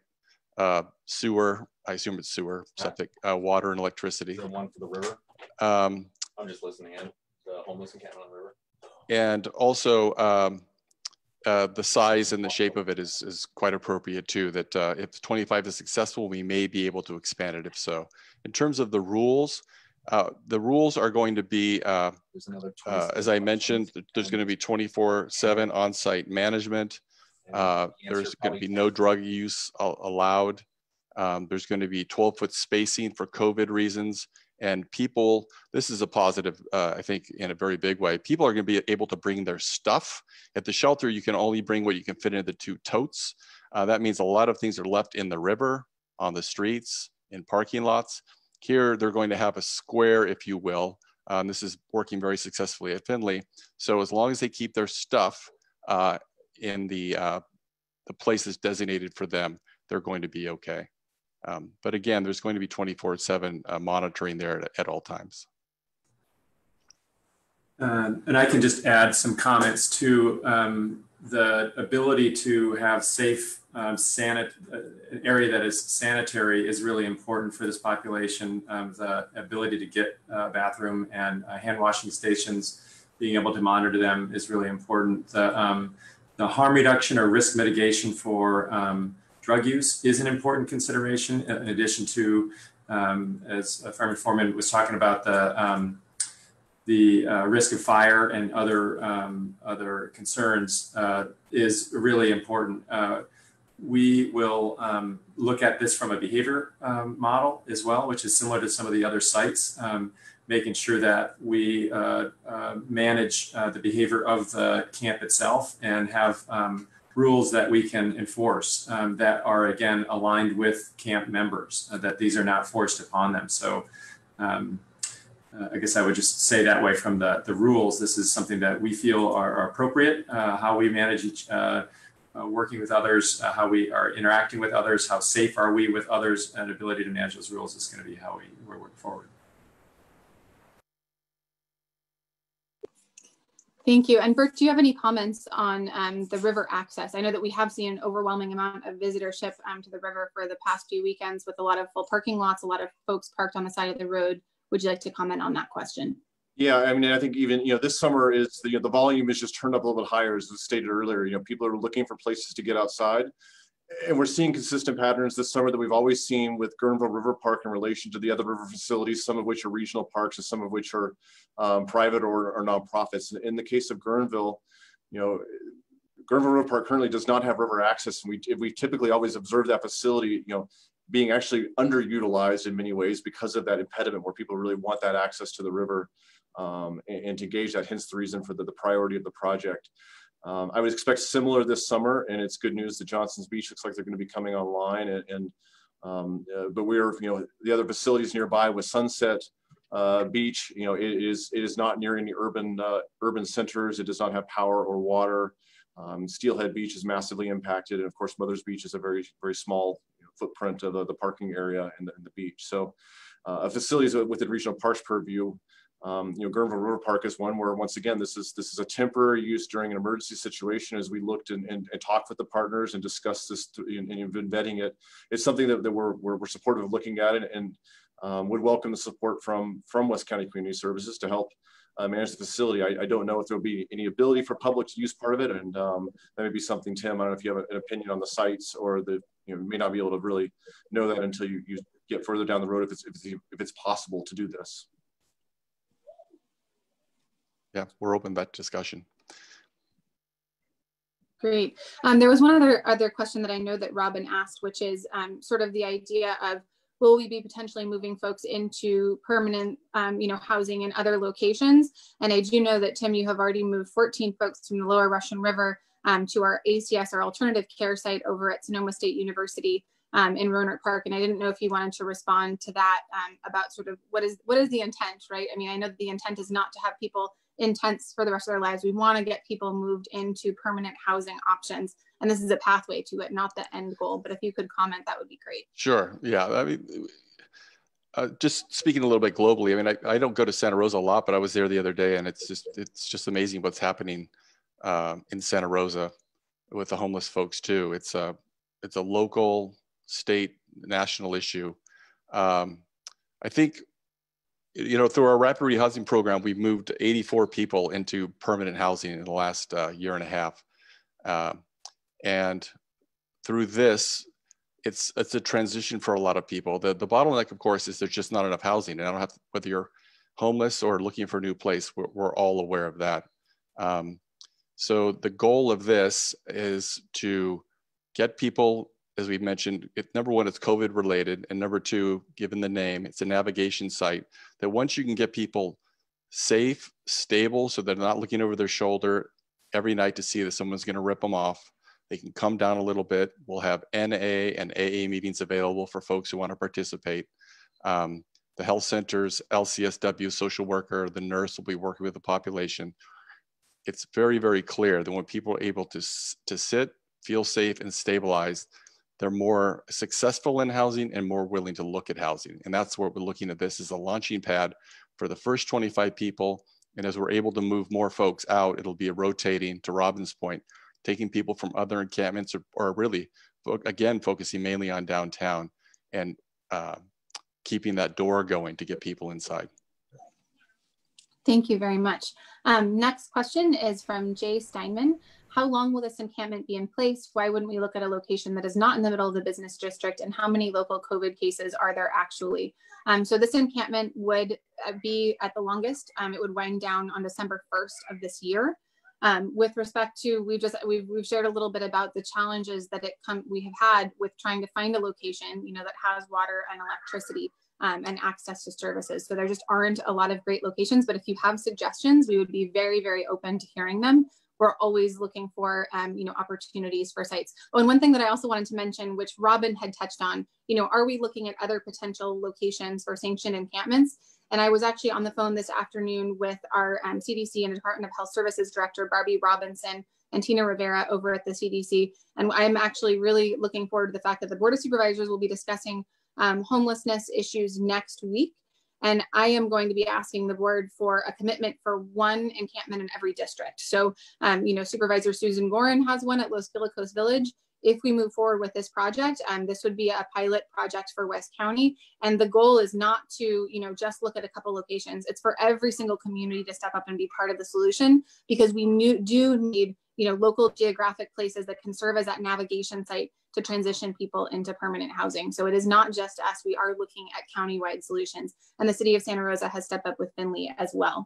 sewer, I assume it's sewer, septic, water and electricity. Is there one for the river? Um, I'm just listening in. The homeless encampment on the river. and also the size and the shape of it is quite appropriate too, that if 25 is successful, we may be able to expand it if so. In terms of the rules are going to be, as I mentioned, there's going to be 24/7 on-site management. There's going to be no drug use allowed. There's going to be 12-foot spacing for COVID reasons. And people, this is a positive, I think, in a very big way. People are going to be able to bring their stuff. At the shelter, you can only bring what you can fit into the 2 totes. That means a lot of things are left in the river, on the streets, in parking lots. Here, they're going to have a square, if you will. This is working very successfully at Findlay. So as long as they keep their stuff in the places designated for them, they're going to be okay. But again, there's going to be 24/7 monitoring there at all times. And I can just add some comments to the ability to have safe an area that is sanitary is really important for this population. The ability to get a bathroom and hand washing stations, being able to monitor them is really important. The harm reduction or risk mitigation for drug use is an important consideration, in addition to, as Fireman Foreman was talking about, the risk of fire and other concerns is really important. We will look at this from a behavior model as well, which is similar to some of the other sites, making sure that we manage the behavior of the camp itself and have rules that we can enforce that are, again, aligned with camp members, that these are not forced upon them. So I guess I would just say that way from the rules, this is something that we feel are appropriate, how we manage working with others, how we are interacting with others, how safe are we with others, and ability to manage those rules is going to be how we're working forward. Thank you. And Bert, do you have any comments on the river access? I know that we have seen an overwhelming amount of visitorship to the river for the past few weekends with a lot of full parking lots, a lot of folks parked on the side of the road. Would you like to comment on that question? Yeah, I mean, I think even, this summer is, the volume is just turned up a little bit higher, as was stated earlier. People are looking for places to get outside. And we're seeing consistent patterns this summer that we've always seen with Guerneville River Park in relation to the other river facilities, some of which are regional parks and some of which are private or nonprofits. In the case of Guerneville, Guerneville River Park currently does not have river access. And we typically always observe that facility, being actually underutilized in many ways because of that impediment where people really want that access to the river and to gauge that, hence the reason for the priority of the project. I would expect similar this summer, and it's good news that Johnson's Beach looks like they're going to be coming online. But we're, the other facilities nearby with Sunset Beach, it is not near any urban centers. It does not have power or water. Steelhead Beach is massively impacted, and of course, Mother's Beach is a very, very small footprint of the parking area and the beach. So, facilities within regional parks purview. Guerneville River Park is one where, once again, this is a temporary use during an emergency situation. As we looked and talked with the partners and discussed this and been vetting it, it's something that we're supportive of looking at it, and would welcome the support from West County Community Services to help manage the facility. I don't know if there'll be any ability for public to use part of it, and that may be something, Tim, I don't know if you have an opinion on the sites, or you may not be able to really know that until you get further down the road, if it's possible to do this. Yeah, we're open to that discussion. Great. There was one other question that I know that Robin asked, which is sort of the idea of, will we be potentially moving folks into permanent, housing in other locations? And I do know that, Tim, you have already moved 14 folks from the Lower Russian River to our ACS, our alternative care site over at Sonoma State University in Roanoke Park. And I didn't know if you wanted to respond to that about sort of what is the intent, right? I mean, I know that the intent is not to have people in tents for the rest of their lives. We want to get people moved into permanent housing options. And this is a pathway to it, not the end goal. But if you could comment, that would be great. Sure. Yeah. I mean, just speaking a little bit globally, I mean, I don't go to Santa Rosa a lot, but I was there the other day, and it's just amazing what's happening in Santa Rosa with the homeless folks too. It's a local state, national issue. I think, you know, through our rapid rehousing program, we've moved 84 people into permanent housing in the last year and a half. And through this, it's a transition for a lot of people. The bottleneck, of course, is there's just not enough housing. And I don't have to, whether you're homeless or looking for a new place, we're all aware of that. So the goal of this is to get people, as we mentioned, number one, it's COVID related. And number two, given the name, it's a navigation site that once you can get people safe, stable, so they're not looking over their shoulder every night to see that someone's going to rip them off. They can come down a little bit. We'll have NA and AA meetings available for folks who want to participate. The health centers, LCSW, social worker, the nurse will be working with the population. It's very, very clear that when people are able to sit, feel safe and stabilized, they're more successful in housing and more willing to look at housing. And that's what we're looking at this as a launching pad for the first 25 people. And as we're able to move more folks out, it'll be a rotating, to Robin's point, taking people from other encampments or really, again, focusing mainly on downtown and keeping that door going to get people inside. Thank you very much. Next question is from Jay Steinman. How long will this encampment be in place? Why wouldn't we look at a location that is not in the middle of the business district? And how many local COVID cases are there actually? So this encampment would be at the longest. It would wind down on December 1st of this year. With respect to, we've shared a little bit about the challenges that we have had with trying to find a location, you know, that has water and electricity and access to services. So there just aren't a lot of great locations, but if you have suggestions, we would be very, very open to hearing them. We're always looking for, you know, opportunities for sites. Oh, and one thing that I also wanted to mention, which Robin had touched on, you know, are we looking at other potential locations for sanctioned encampments? And I was actually on the phone this afternoon with our CDC and Department of Health Services Director, Barbie Robinson, and Tina Rivera over at the CDC. And I'm actually really looking forward to the fact that the Board of Supervisors will be discussing homelessness issues next week. And I am going to be asking the board for a commitment for one encampment in every district. So, you know, Supervisor Susan Gorin has one at Los Guilacos Village. If we move forward with this project, this would be a pilot project for West County. And the goal is not to, you know, just look at a couple locations. It's for every single community to step up and be part of the solution, because we do need, you know, local geographic places that can serve as that navigation site to transition people into permanent housing. So it is not just us, we are looking at countywide solutions. And the city of Santa Rosa has stepped up with Finley as well.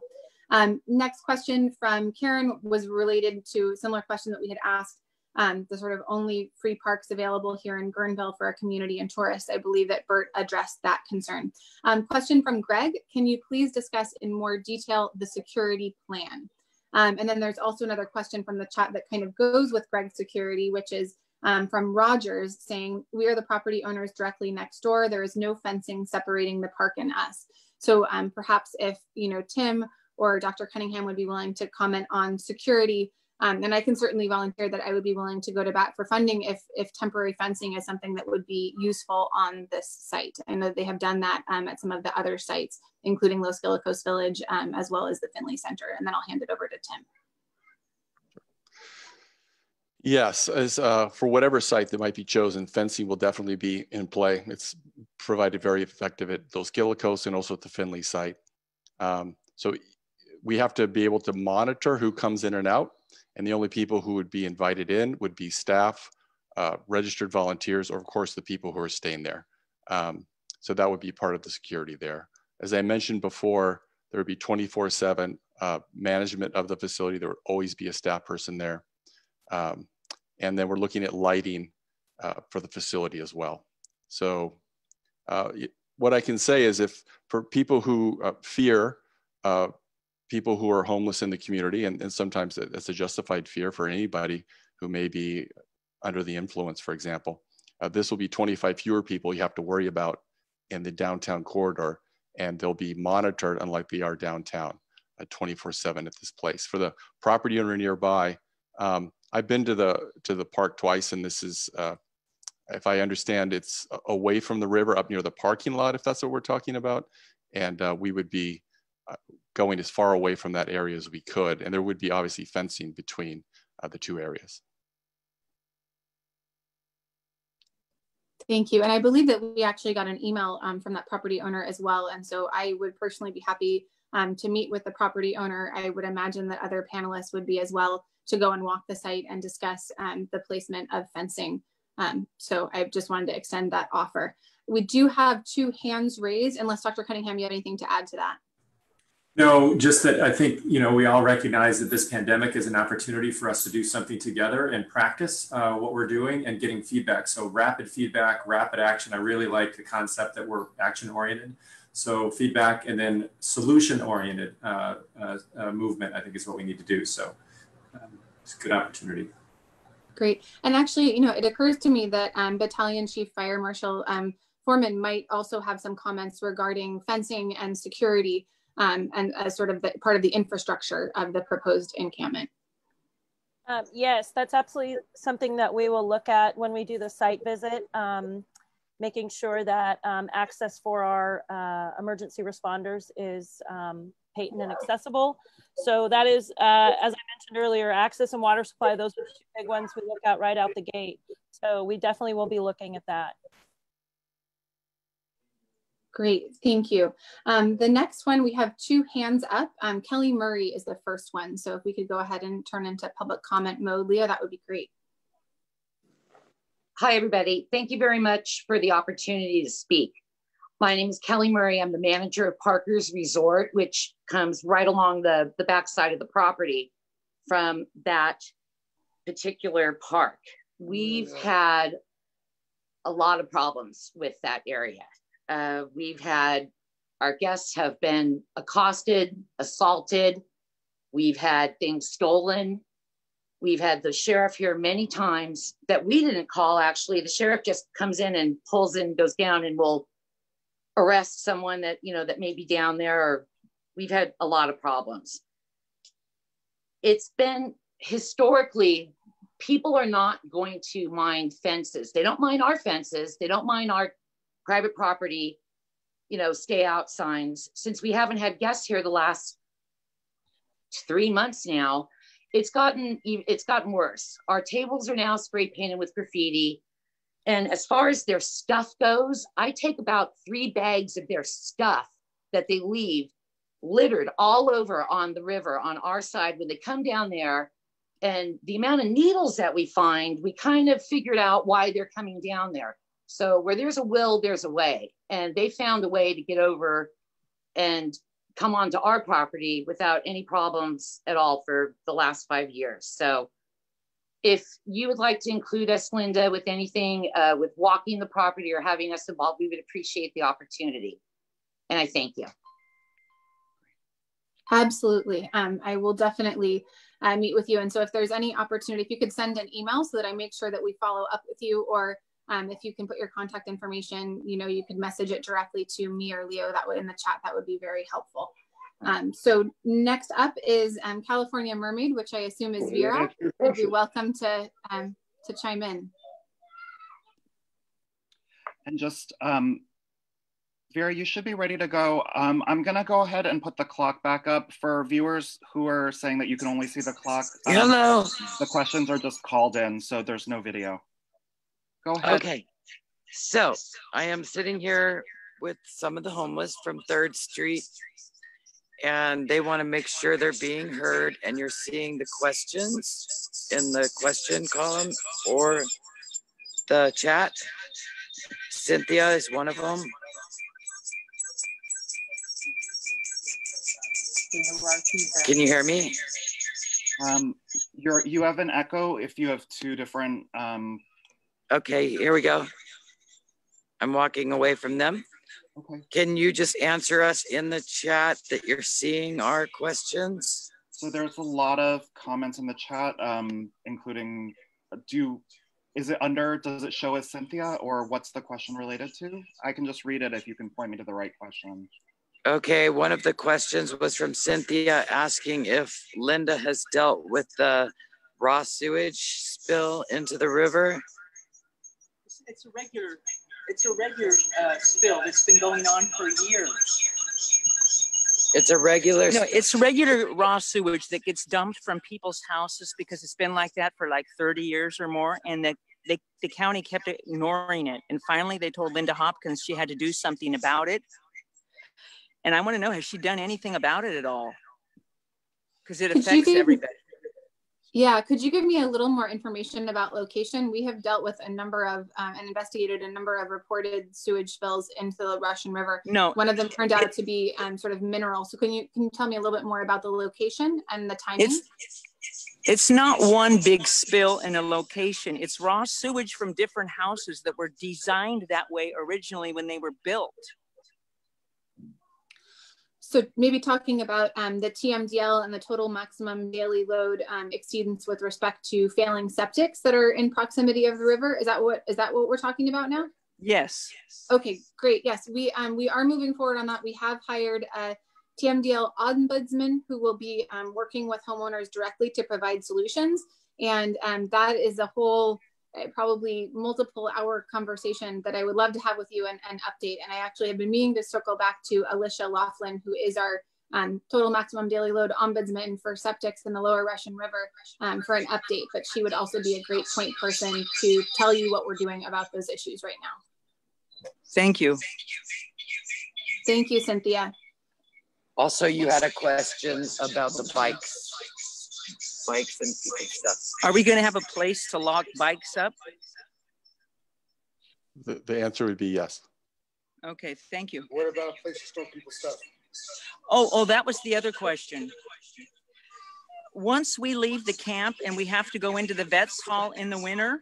Next question from Karen was related to a similar question that we had asked, the sort of only free parks available here in Guerneville for our community and tourists. I believe that Bert addressed that concern. Question from Greg, can you please discuss in more detail the security plan? And then there's also another question from the chat that kind of goes with Greg's security, which is from Rogers saying, we are the property owners directly next door. There is no fencing separating the park and us. So perhaps if, you know, Tim or Dr. Cunningham would be willing to comment on security, and I can certainly volunteer that I would be willing to go to bat for funding if temporary fencing is something that would be useful on this site. I know they have done that at some of the other sites, including Los Guilacos Village, as well as the Finley Center. And then I'll hand it over to Tim. Yes, as for whatever site that might be chosen, fencing will definitely be in play. It's provided very effective at Los Guilacos and also at the Finley site. So we have to be able to monitor who comes in and out. And the only people who would be invited in would be staff, registered volunteers, or of course the people who are staying there. So that would be part of the security there. As I mentioned before, there would be 24/7 management of the facility. There would always be a staff person there. And then we're looking at lighting for the facility as well. So what I can say is, if for people who fear people who are homeless in the community, and sometimes it's a justified fear for anybody who may be under the influence, for example, this will be 25 fewer people you have to worry about in the downtown corridor, and they'll be monitored unlike they are downtown 24/7 at this place. For the property owner nearby, I've been to the park twice, and this is, if I understand, it's away from the river up near the parking lot, if that's what we're talking about. And we would be going as far away from that area as we could. And there would be obviously fencing between the two areas. Thank you. And I believe that we actually got an email from that property owner as well. And so I would personally be happy to meet with the property owner. I would imagine that other panelists would be as well, to go and walk the site and discuss the placement of fencing. So I just wanted to extend that offer. We do have 2 hands raised, unless Dr. Cunningham, you have anything to add to that? No, just that I think, you know, we all recognize that this pandemic is an opportunity for us to do something together and practice what we're doing and getting feedback. So rapid feedback, rapid action. I really like the concept that we're action oriented. So feedback and then solution oriented movement, I think is what we need to do. So it's a good opportunity. Great. And actually, you know, it occurs to me that Battalion Chief Fire Marshal Foreman might also have some comments regarding fencing and security and as sort of part of the infrastructure of the proposed encampment. Yes, that's absolutely something that we will look at when we do the site visit, making sure that access for our emergency responders is patent and accessible. So that is, as I mentioned earlier, access and water supply, those are the 2 big ones we look at right out the gate. So we definitely will be looking at that. Great, thank you. The next one, we have 2 hands up. Kelly Murray is the first one. So if we could go ahead and turn into public comment mode, Leah, that would be great. Hi, everybody. Thank you very much for the opportunity to speak. My name is Kelly Murray. I'm the manager of Parker's Resort, which comes right along the backside of the property from that particular park. We've had a lot of problems with that area. We've had, our guests have been accosted, assaulted. We've had things stolen. We've had the sheriff here many times that we didn't call, actually. The sheriff just comes in and pulls in, goes down, and will arrest someone that, you know, that may be down there. Or we've had a lot of problems. It's been historically, people are not going to mind fences. They don't mind our fences. They don't mind our private property, you know, stay out signs. Since we haven't had guests here the last 3 months now, it's gotten worse. Our tables are now spray painted with graffiti. And as far as their stuff goes, I take about 3 bags of their stuff that they leave littered all over on the river on our side when they come down there. And the amount of needles that we find, we kind of figured out why they're coming down there. So where there's a will, there's a way. And they found a way to get over and come onto our property without any problems at all for the last 5 years. So if you would like to include us, Linda, with anything, with walking the property or having us involved, we would appreciate the opportunity. And I thank you. Absolutely. I will definitely meet with you. And so if there's any opportunity, if you could send an email so that I make sure that we follow up with you, or if you can put your contact information, you know, you could message it directly to me or Leo, that would in the chat, that would be very helpful. So next up is California Mermaid, which I assume is Vera. You'd be welcome to chime in. And just, Vera, you should be ready to go. I'm gonna go ahead and put the clock back up for viewers who are saying that you can only see the clock. Hello. The questions are just called in, so there's no video. Go ahead. Okay, so I am sitting here with some of the homeless from 3rd Street, and they want to make sure they're being heard, and you're seeing the questions in the question column or the chat. Cynthia is one of them. Can you hear me? You have an echo if you have 2 different Okay, here we go. I'm walking away from them. Okay. Can you just answer us in the chat that you're seeing our questions? So there's a lot of comments in the chat, including, does it show as Cynthia, or what's the question related to? I can just read it if you can point me to the right question. Okay, one of the questions was from Cynthia asking if Linda has dealt with the raw sewage spill into the river. It's a regular spill that's been going on for years. It's a regular. No, it's regular raw sewage that gets dumped from people's houses because it's been like that for like 30 years or more, and that the county kept ignoring it. And finally they told Linda Hopkins she had to do something about it. And I want to know, has she done anything about it at all? Because it affects everybody. Yeah, could you give me a little more information about location? We have dealt with a number of and investigated a number of reported sewage spills into the Russian River. No, one of them turned out to be sort of mineral. So can you tell me a little bit more about the location and the timing? It's not one big spill in a location. It's raw sewage from different houses that were designed that way originally when they were built. So maybe talking about the TMDL and the total maximum daily load exceedance with respect to failing septics that are in proximity of the river. Is that what we're talking about now? Yes. Okay, great. Yes, we are moving forward on that. We have hired a TMDL ombudsman who will be working with homeowners directly to provide solutions. And that is a whole probably multiple hour conversation that I would love to have with you and update. And I actually have been meaning to circle back to Alicia Laughlin, who is our total maximum daily load ombudsman for septics in the lower Russian River for an update, but she would also be a great point person to tell you what we're doing about those issues right now. Thank you. Thank you, Cynthia. Also, you had a question about the bikes and people stuff. Are we going to have a place to lock bikes up? The answer would be yes. Okay, thank you. What about a place to store people's stuff? Oh, that was the other question. Once we leave the camp and we have to go into the vets hall in the winter,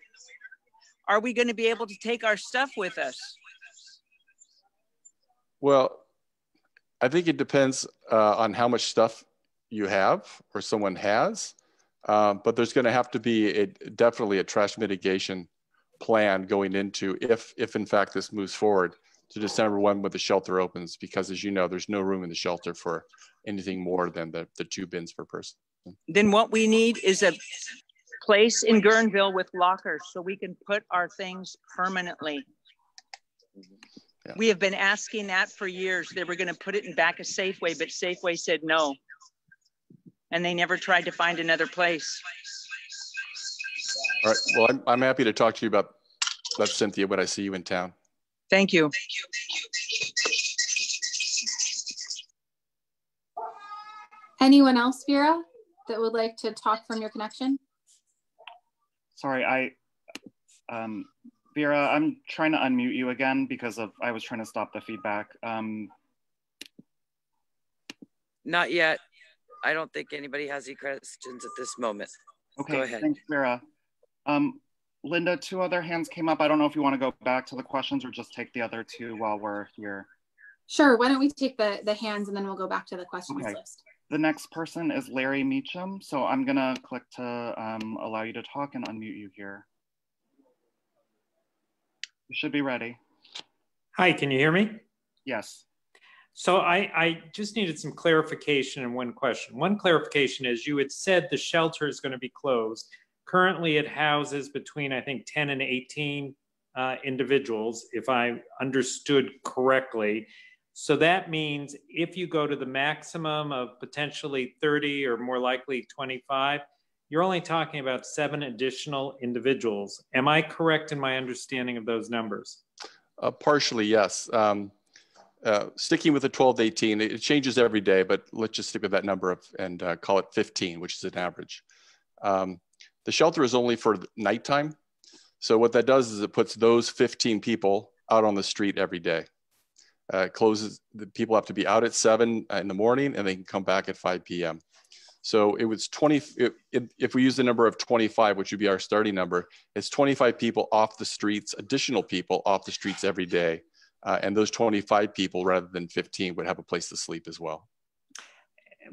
are we going to be able to take our stuff with us? Well, I think it depends on how much stuff you have or someone has. But there's going to have to be definitely a trash mitigation plan going into if in fact this moves forward to December 1 when the shelter opens, because as you know, there's no room in the shelter for anything more than the 2 bins per person. Then what we need is a place in Guerneville with lockers so we can put our things permanently. Yeah. We have been asking that for years. They were going to put it in back of Safeway, but Safeway said no. And they never tried to find another place. All right. Well, I'm happy to talk to you about that, Cynthia, when I see you in town. Thank you. Anyone else, Vera, that would like to talk from your connection? Sorry, Vera, I'm trying to unmute you again because I was trying to stop the feedback. Not yet. I don't think anybody has any questions at this moment. Okay, go ahead. Thanks, Vera. Linda, 2 other hands came up. I don't know if you want to go back to the questions or just take the other 2 while we're here. Sure, why don't we take the hands and then we'll go back to the questions list. The next person is Larry Meacham. So I'm gonna click to allow you to talk and unmute you here. You should be ready. Hi, can you hear me? Yes. So I just needed some clarification in one question. One clarification is you had said the shelter is going to be closed. Currently it houses between, I think, 10 and 18 individuals, if I understood correctly. So that means if you go to the maximum of potentially 30 or more likely 25, you're only talking about 7 additional individuals. Am I correct in my understanding of those numbers? Partially, yes. Sticking with the 12 to 18, it changes every day, but let's just stick with that number and call it 15, which is an average. The shelter is only for nighttime. So what that does is it puts those 15 people out on the street every day. Closes, the people have to be out at 7 in the morning and they can come back at 5 p.m. So it was 20, if we use the number of 25, which would be our starting number, it's 25 people off the streets, additional people off the streets every day. And those 25 people, rather than 15, would have a place to sleep as well.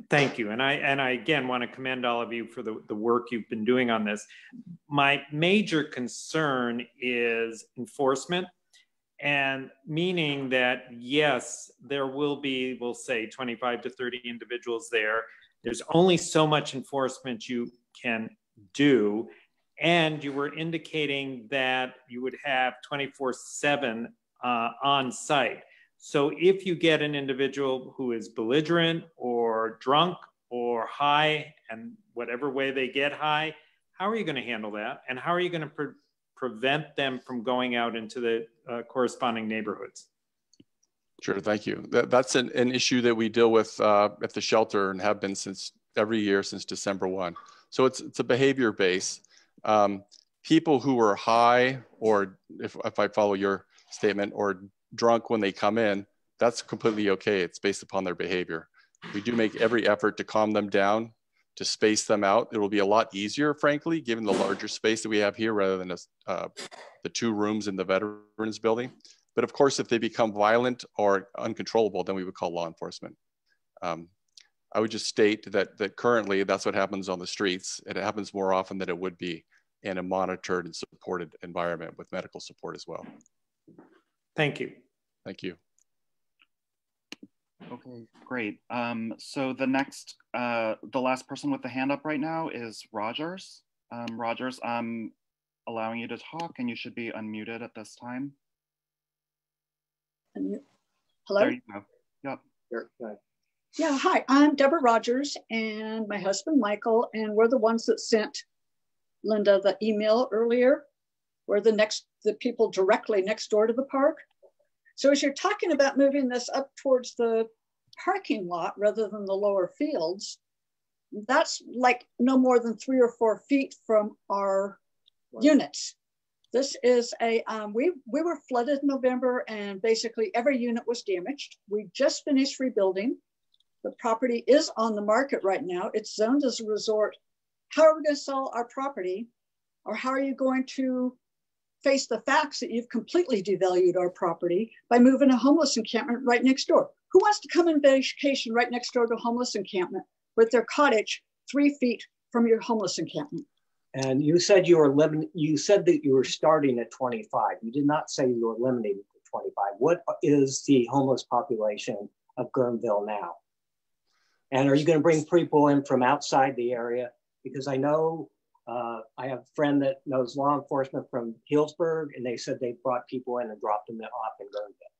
Thank you. And I again want to commend all of you for the work you've been doing on this. My major concern is enforcement, and meaning that, yes, there will be, we'll say 25 to 30 individuals there. There's only so much enforcement you can do. And you were indicating that you would have 24/7 on site. So if you get an individual who is belligerent or drunk or high, and whatever way they get high, how are you going to handle that? And how are you going to prevent them from going out into the corresponding neighborhoods? Sure, thank you. That's an issue that we deal with at the shelter and have been since every year since December 1. So it's a behavior base. People who are high, or if I follow your statement, or drunk when they come in, that's completely okay. It's based upon their behavior. We do make every effort to calm them down, to space them out. It will be a lot easier, frankly, given the larger space that we have here rather than the 2 rooms in the Veterans Building. But of course, if they become violent or uncontrollable, then we would call law enforcement. I would just state that currently that's what happens on the streets. It happens more often than it would be in a monitored and supported environment with medical support as well. Thank you. Thank you. Okay, great. So the next, the last person with the hand up right now is Rogers. Rogers, I'm allowing you to talk and you should be unmuted at this time. Hello? There you go. Yep. Sure. Yeah, hi, I'm Deborah Rogers and my husband Michael, and we're the ones that sent Linda the email earlier. We're the people directly next door to the park. So as you're talking about moving this up towards the parking lot rather than the lower fields, that's like no more than 3 or 4 feet from our units. This is we were flooded in November and basically every unit was damaged. We just finished rebuilding. The property is on the market right now. It's zoned as a resort. How are we going to sell our property? Or how are you going to face the facts that you've completely devalued our property by moving a homeless encampment right next door? Who wants to come on vacation right next door to a homeless encampment with their cottage 3 feet from your homeless encampment? And you said you said that you were starting at 25. You did not say you were eliminating at 25. What is the homeless population of Guerneville now? And are you going to bring people in from outside the area? Because I know I have a friend that knows law enforcement from Healdsburg, and they said they brought people in and dropped them off in Guerneville.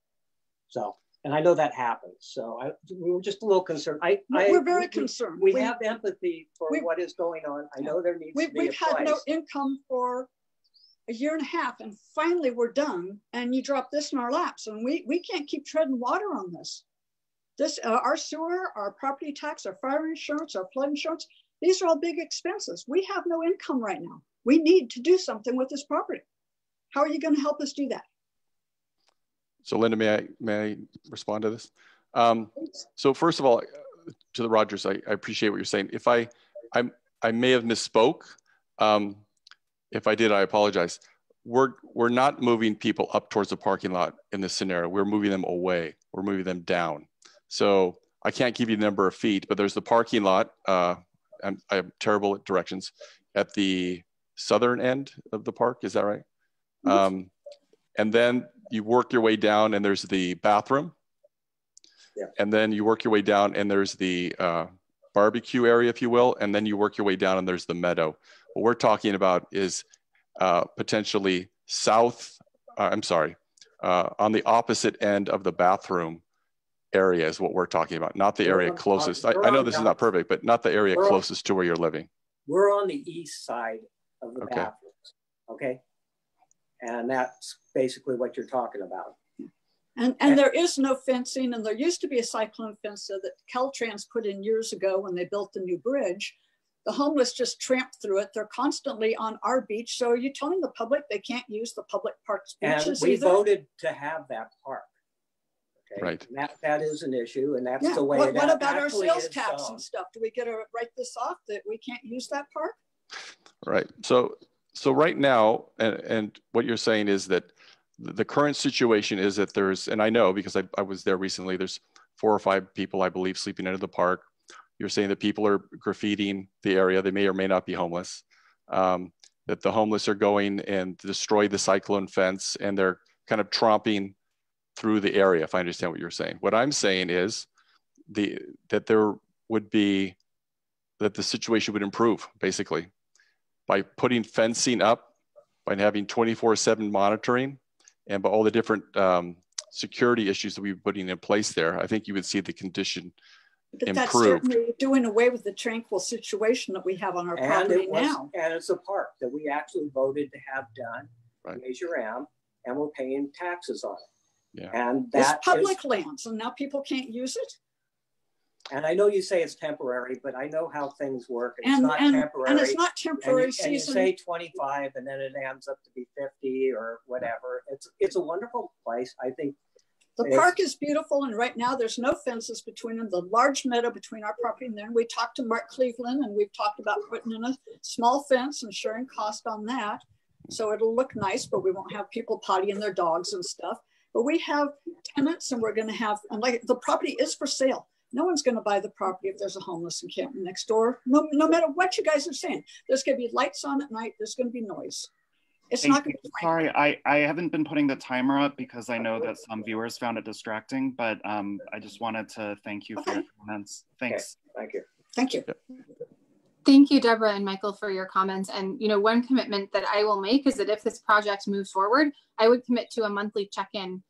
So, and I know that happens. So we were just a little concerned. We're very concerned. We have empathy for what is going on. I know there needs to be We've had no income for a year and a half, and finally we're done. And you drop this in our laps, and we can't keep treading water on this. Our sewer, our property tax, our fire insurance, our flood insurance, these are all big expenses. We have no income right now. We need to do something with this property. How are you going to help us do that? So Linda, may I respond to this? So first of all, to the Rogers, I appreciate what you're saying. If I may have misspoke. If I did, I apologize. We're not moving people up towards the parking lot in this scenario. We're moving them away. We're moving them down. So I can't give you the number of feet, but there's the parking lot. I am terrible at directions, at the southern end of the park. Is that right? And then you work your way down and there's the bathroom. Yeah. And then you work your way down and there's the barbecue area, if you will. And then you work your way down and there's the meadow. What we're talking about is potentially on the opposite end of the bathroom area is what we're talking about, not the area closest. I know this is not perfect, but not the area closest to where you're living. We're on the east side of the bathrooms, okay? And that's basically what you're talking about. And there is no fencing, and there used to be a cyclone fence that Caltrans put in years ago when they built the new bridge. The homeless just tramp through it. They're constantly on our beach. So are you telling the public they can't use the public parks beaches and we voted to have that park. Okay? Right. And that is an issue, and that's the way it What about our sales is, tax and stuff? Do we get to write this off that we can't use that park? Right. So right now, and what you're saying is that the current situation is that there's, and I know because I was there recently, there's 4 or 5 people, I believe, sleeping under the park. You're saying that people are graffitiing the area. They may or may not be homeless. That the homeless are going and destroy the cyclone fence and they're kind of tromping through the area, if I understand what you're saying. What I'm saying is that the situation would improve, basically, by putting fencing up, by having 24/7 monitoring, and by all the different security issues that we're putting in place there. I think you would see the condition but improved. That's certainly doing away with the tranquil situation that we have on our property now. And it's a park that we actually voted to have done. Major M, and we're paying taxes on it. Yeah. And It's that public lands, and now people can't use it. And I know you say it's temporary, but I know how things work. And it's not temporary. And it's not temporary and season. you say 25 and then it ends up to be 50 or whatever. It's a wonderful place. I think the park is beautiful, and right now there's no fences between them. The large meadow between our property and there. We talked to Mark Cleveland, and we've talked about putting in a small fence and sharing cost on that. So it'll look nice, but we won't have people pottying their dogs and stuff. But we have tenants, and we're going to have, and like the property is for sale. No one's going to buy the property if there's a homeless encampment next door. No matter what you guys are saying, there's going to be lights on at night. There's going to be noise. It's not going to be sorry, I haven't been putting the timer up because I know that some viewers found it distracting, but I just wanted to thank you for your comments. Thanks. Okay. Thank you. Thank you. Thank you, Deborah and Michael, for your comments. And, you know, one commitment that I will make is that if this project moves forward, I would commit to a monthly check-in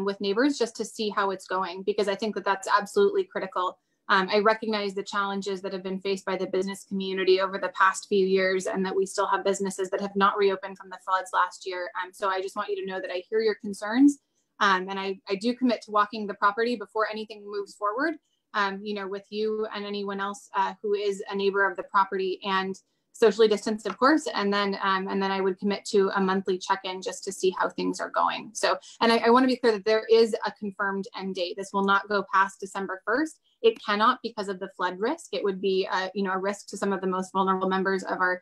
with neighbors just to see how it's going, because I think that that's absolutely critical. I recognize the challenges that have been faced by the business community over the past few years, and that we still have businesses that have not reopened from the floods last year. So I just want you to know that I hear your concerns, and I do commit to walking the property before anything moves forward, you know, with you and anyone else who is a neighbor of the property, and socially distanced, of course, and then I would commit to a monthly check-in just to see how things are going. So, and I want to be clear that there is a confirmed end date. This will not go past December 1st. It cannot because of the flood risk. It would be, you know, a risk to some of the most vulnerable members of our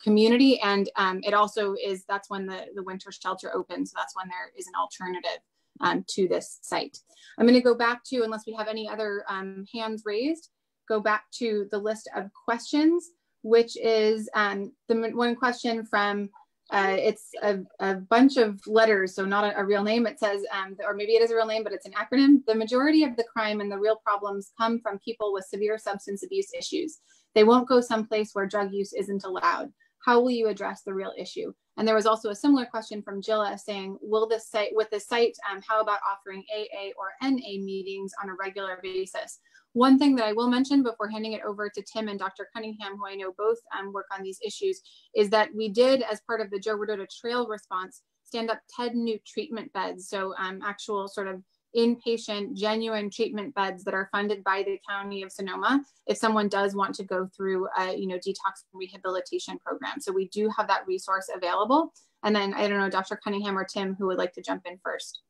community, and it also is. That's when the winter shelter opens. So that's when there is an alternative to this site. I'm going to go back to, unless we have any other hands raised, go back to the list of questions, which is the one question from, it's a bunch of letters, so not a real name. It says, or maybe it is a real name, but it's an acronym. The majority of the crime and the real problems come from people with severe substance abuse issues. They won't go someplace where drug use isn't allowed. How will you address the real issue? And there was also a similar question from Jilla saying, will this site, with the site, how about offering AA or NA meetings on a regular basis? One thing that I will mention before handing it over to Tim and Dr. Cunningham, who I know both work on these issues, is that we did, as part of the Joe Rodota Trail response, stand up 10 new treatment beds. So actual sort of inpatient, genuine treatment beds that are funded by the County of Sonoma if someone does want to go through a, you know, detox and rehabilitation program. So we do have that resource available. And then I don't know, Dr. Cunningham or Tim, who would like to jump in first?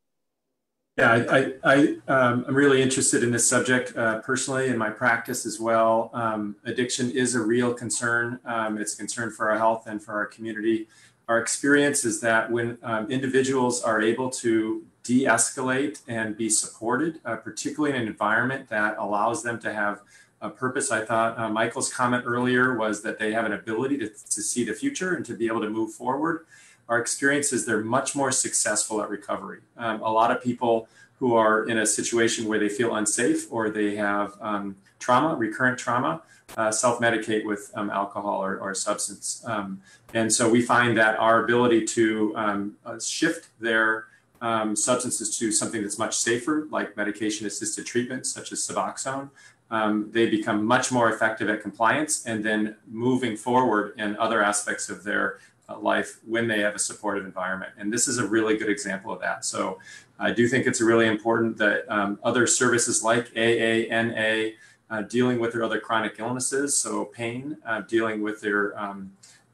Yeah, I'm really interested in this subject personally in my practice as well. Addiction is a real concern. It's a concern for our health and for our community. Our experience is that when individuals are able to de-escalate and be supported, particularly in an environment that allows them to have a purpose. I thought Michael's comment earlier was that they have an ability to see the future and to be able to move forward. Our experience is they're much more successful at recovery. A lot of people who are in a situation where they feel unsafe or they have trauma, recurrent trauma, self-medicate with alcohol or substance. And so we find that our ability to shift their substances to something that's much safer, like medication-assisted treatment, such as Suboxone, they become much more effective at compliance and then moving forward in other aspects of their life when they have a supportive environment. And this is a really good example of that. So I do think it's really important that other services like AA, NA, dealing with their other chronic illnesses, so pain, dealing with their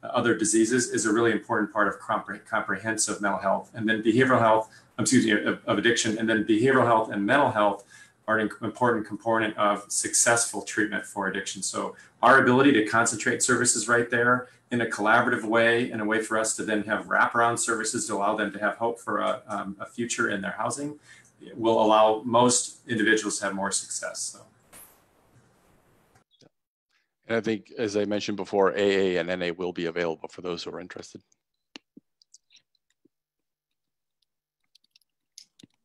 other diseases is a really important part of comprehensive mental health. And then behavioral health, of addiction, and then behavioral health and mental health are an important component of successful treatment for addiction. So our ability to concentrate services right there in a collaborative way, in a way for us to then have wraparound services to allow them to have hope for a future in their housing, will allow most individuals to have more success. So. And I think, as I mentioned before, AA and NA will be available for those who are interested.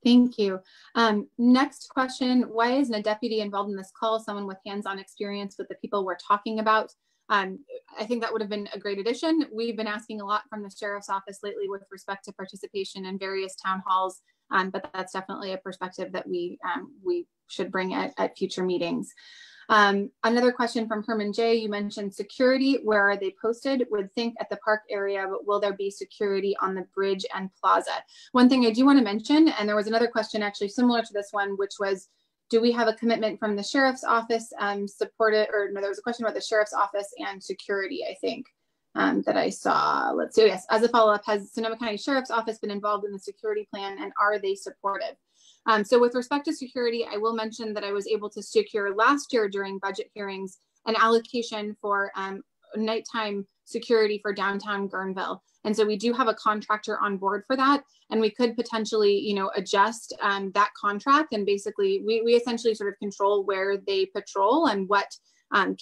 Thank you. Next question, why isn't a deputy involved in this call, someone with hands-on experience with the people we're talking about? I think that would have been a great addition. We've been asking a lot from the Sheriff's Office lately with respect to participation in various town halls, but that's definitely a perspective that we should bring at future meetings. Another question from Herman J. You mentioned security. Where are they posted? Would think at the park area, but will there be security on the bridge and plaza? One thing I do want to mention, and there was another question actually similar to this one, which was, do we have a commitment from the sheriff's office supported, or no, there was a question about the sheriff's office and security, I think, that I saw. Let's see, yes, as a follow-up, has Sonoma County Sheriff's Office been involved in the security plan, and are they supportive? So with respect to security, I will mention that I was able to secure last year during budget hearings an allocation for nighttime security for downtown Guerneville. And so we do have a contractor on board for that. And we could potentially, you know, adjust that contract. And basically we essentially sort of control where they patrol and what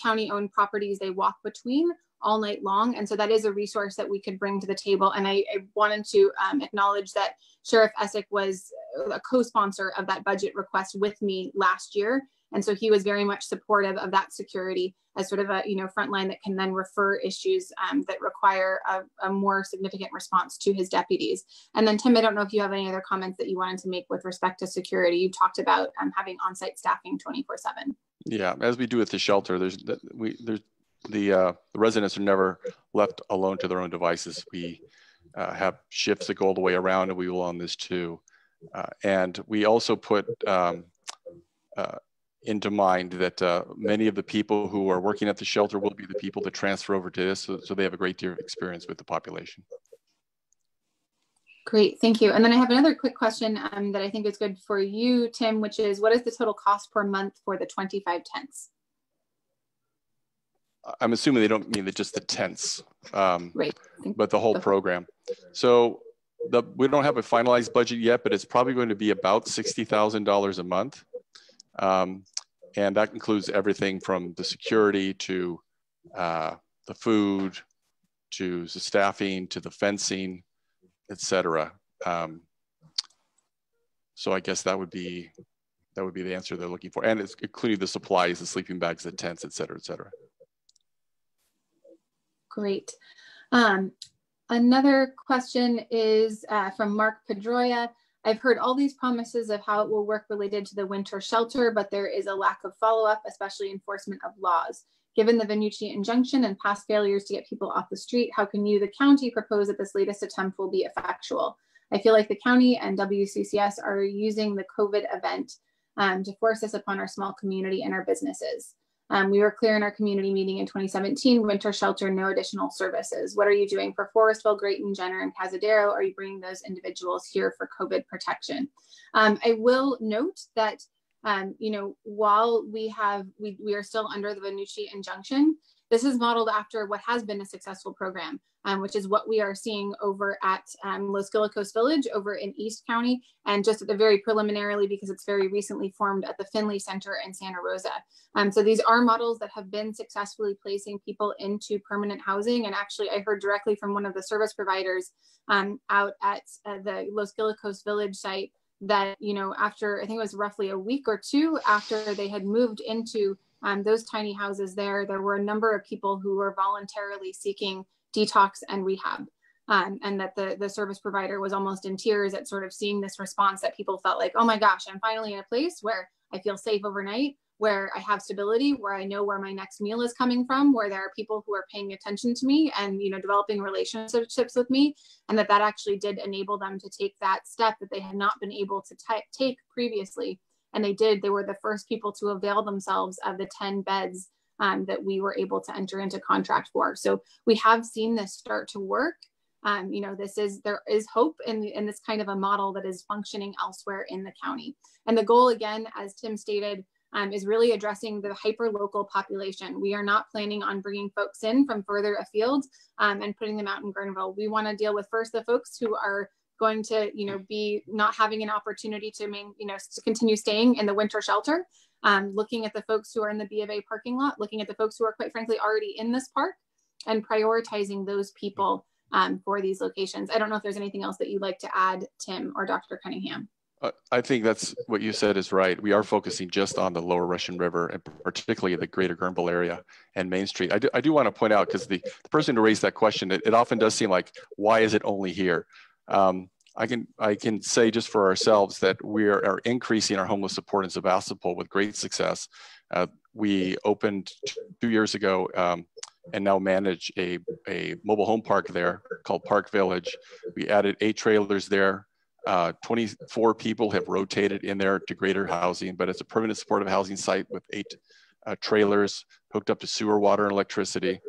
county owned properties they walk between all night long. And so that is a resource that we could bring to the table. And I wanted to acknowledge that Sheriff Essick was a co-sponsor of that budget request with me last year. And so he was very much supportive of that security as sort of a, you know, front line that can then refer issues that require a more significant response to his deputies. And then Tim, I don't know if you have any other comments that you wanted to make with respect to security. You talked about having on-site staffing 24/7. Yeah, as we do at the shelter, the residents are never left alone to their own devices. We have shifts that go all the way around, and we will on this too. And we also put into mind that many of the people who are working at the shelter will be the people that transfer over to this, so they have a great deal of experience with the population. Great, thank you. And then I have another quick question that I think is good for you, Tim, which is, what is the total cost per month for the 25 tents? I'm assuming they don't mean that just the tents, right? But the whole program. So we don't have a finalized budget yet, but it's probably going to be about $60,000 a month. And that includes everything from the security to the food, to the staffing, to the fencing, etc. So I guess that would be the answer they're looking for, and it's including the supplies, the sleeping bags, the tents, etc., etc. Great. Another question is from Mark Pedroia. I've heard all these promises of how it will work related to the winter shelter, but there is a lack of follow-up, especially enforcement of laws. Given the Vannucci injunction and past failures to get people off the street, how can you, the county, propose that this latest attempt will be effectual? I feel like the county and WCCS are using the COVID event to force this upon our small community and our businesses. We were clear in our community meeting in 2017, winter shelter, no additional services. What are you doing for Forestville, Grayton, Jenner, and Cazadero? Are you bringing those individuals here for COVID protection? I will note that, you know, while we are still under the Vannucci injunction, this is modeled after what has been a successful program, which is what we are seeing over at Los Guilicos Village over in East County, and just at the very preliminarily, because it's very recently formed, at the Finley Center in Santa Rosa. So these are models that have been successfully placing people into permanent housing. And actually, I heard directly from one of the service providers out at the Los Guilicos Village site that, you know, after, I think it was roughly a week or two after they had moved into those tiny houses there were a number of people who were voluntarily seeking detox and rehab. And that the service provider was almost in tears at sort of seeing this response, that people felt like, oh my gosh, I'm finally in a place where I feel safe overnight, where I have stability, where I know where my next meal is coming from, where there are people who are paying attention to me and, you know, developing relationships with me, and that actually did enable them to take that step that they had not been able to take previously. And they did. They were the first people to avail themselves of the 10 beds that we were able to enter into contract for. So we have seen this start to work. You know, there is hope in this kind of a model that is functioning elsewhere in the county. And the goal, again, as Tim stated, is really addressing the hyper-local population. We are not planning on bringing folks in from further afield and putting them out in Guerneville. We want to deal with first the folks who are going to, you know, be not having an opportunity to continue staying in the winter shelter, looking at the folks who are in the B of A parking lot, looking at the folks who are quite frankly already in this park, and prioritizing those people for these locations. I don't know if there's anything else that you'd like to add, Tim or Dr. Cunningham. I think that's what you said is right. We are focusing just on the lower Russian River, and particularly the greater Guerneville area and Main Street. I do want to point out, because the person who raised that question, it often does seem like, why is it only here? I can say just for ourselves that we are increasing our homeless support in Sebastopol with great success. we opened 2 years ago and now manage a mobile home park there called Park Village. We added 8 trailers there. 24 people have rotated in there to greater housing, but it's a permanent supportive housing site with 8 trailers hooked up to sewer, water, and electricity.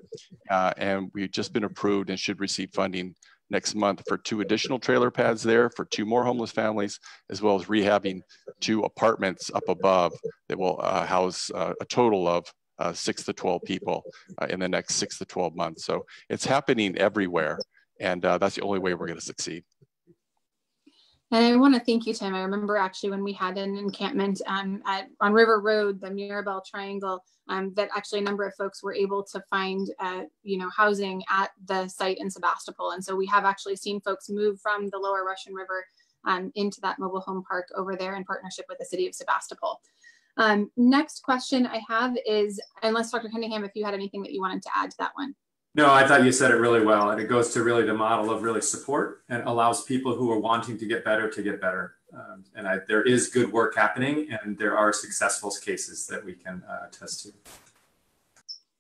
And we've just been approved and should receive funding next month for 2 additional trailer pads there for 2 more homeless families, as well as rehabbing 2 apartments up above that will house a total of 6 to 12 people in the next 6 to 12 months. So it's happening everywhere, and that's the only way we're going to succeed. And I want to thank you, Tim. I remember actually when we had an encampment on River Road, the Mirabelle Triangle, that actually a number of folks were able to find, housing at the site in Sebastopol. And so we have actually seen folks move from the lower Russian River into that mobile home park over there in partnership with the city of Sebastopol. Next question I have is, unless Dr. Cunningham, if you had anything that you wanted to add to that one. No, I thought you said it really well. And it goes to really the model of really support and allows people who are wanting to get better to get better. There is good work happening, and there are successful cases that we can attest to.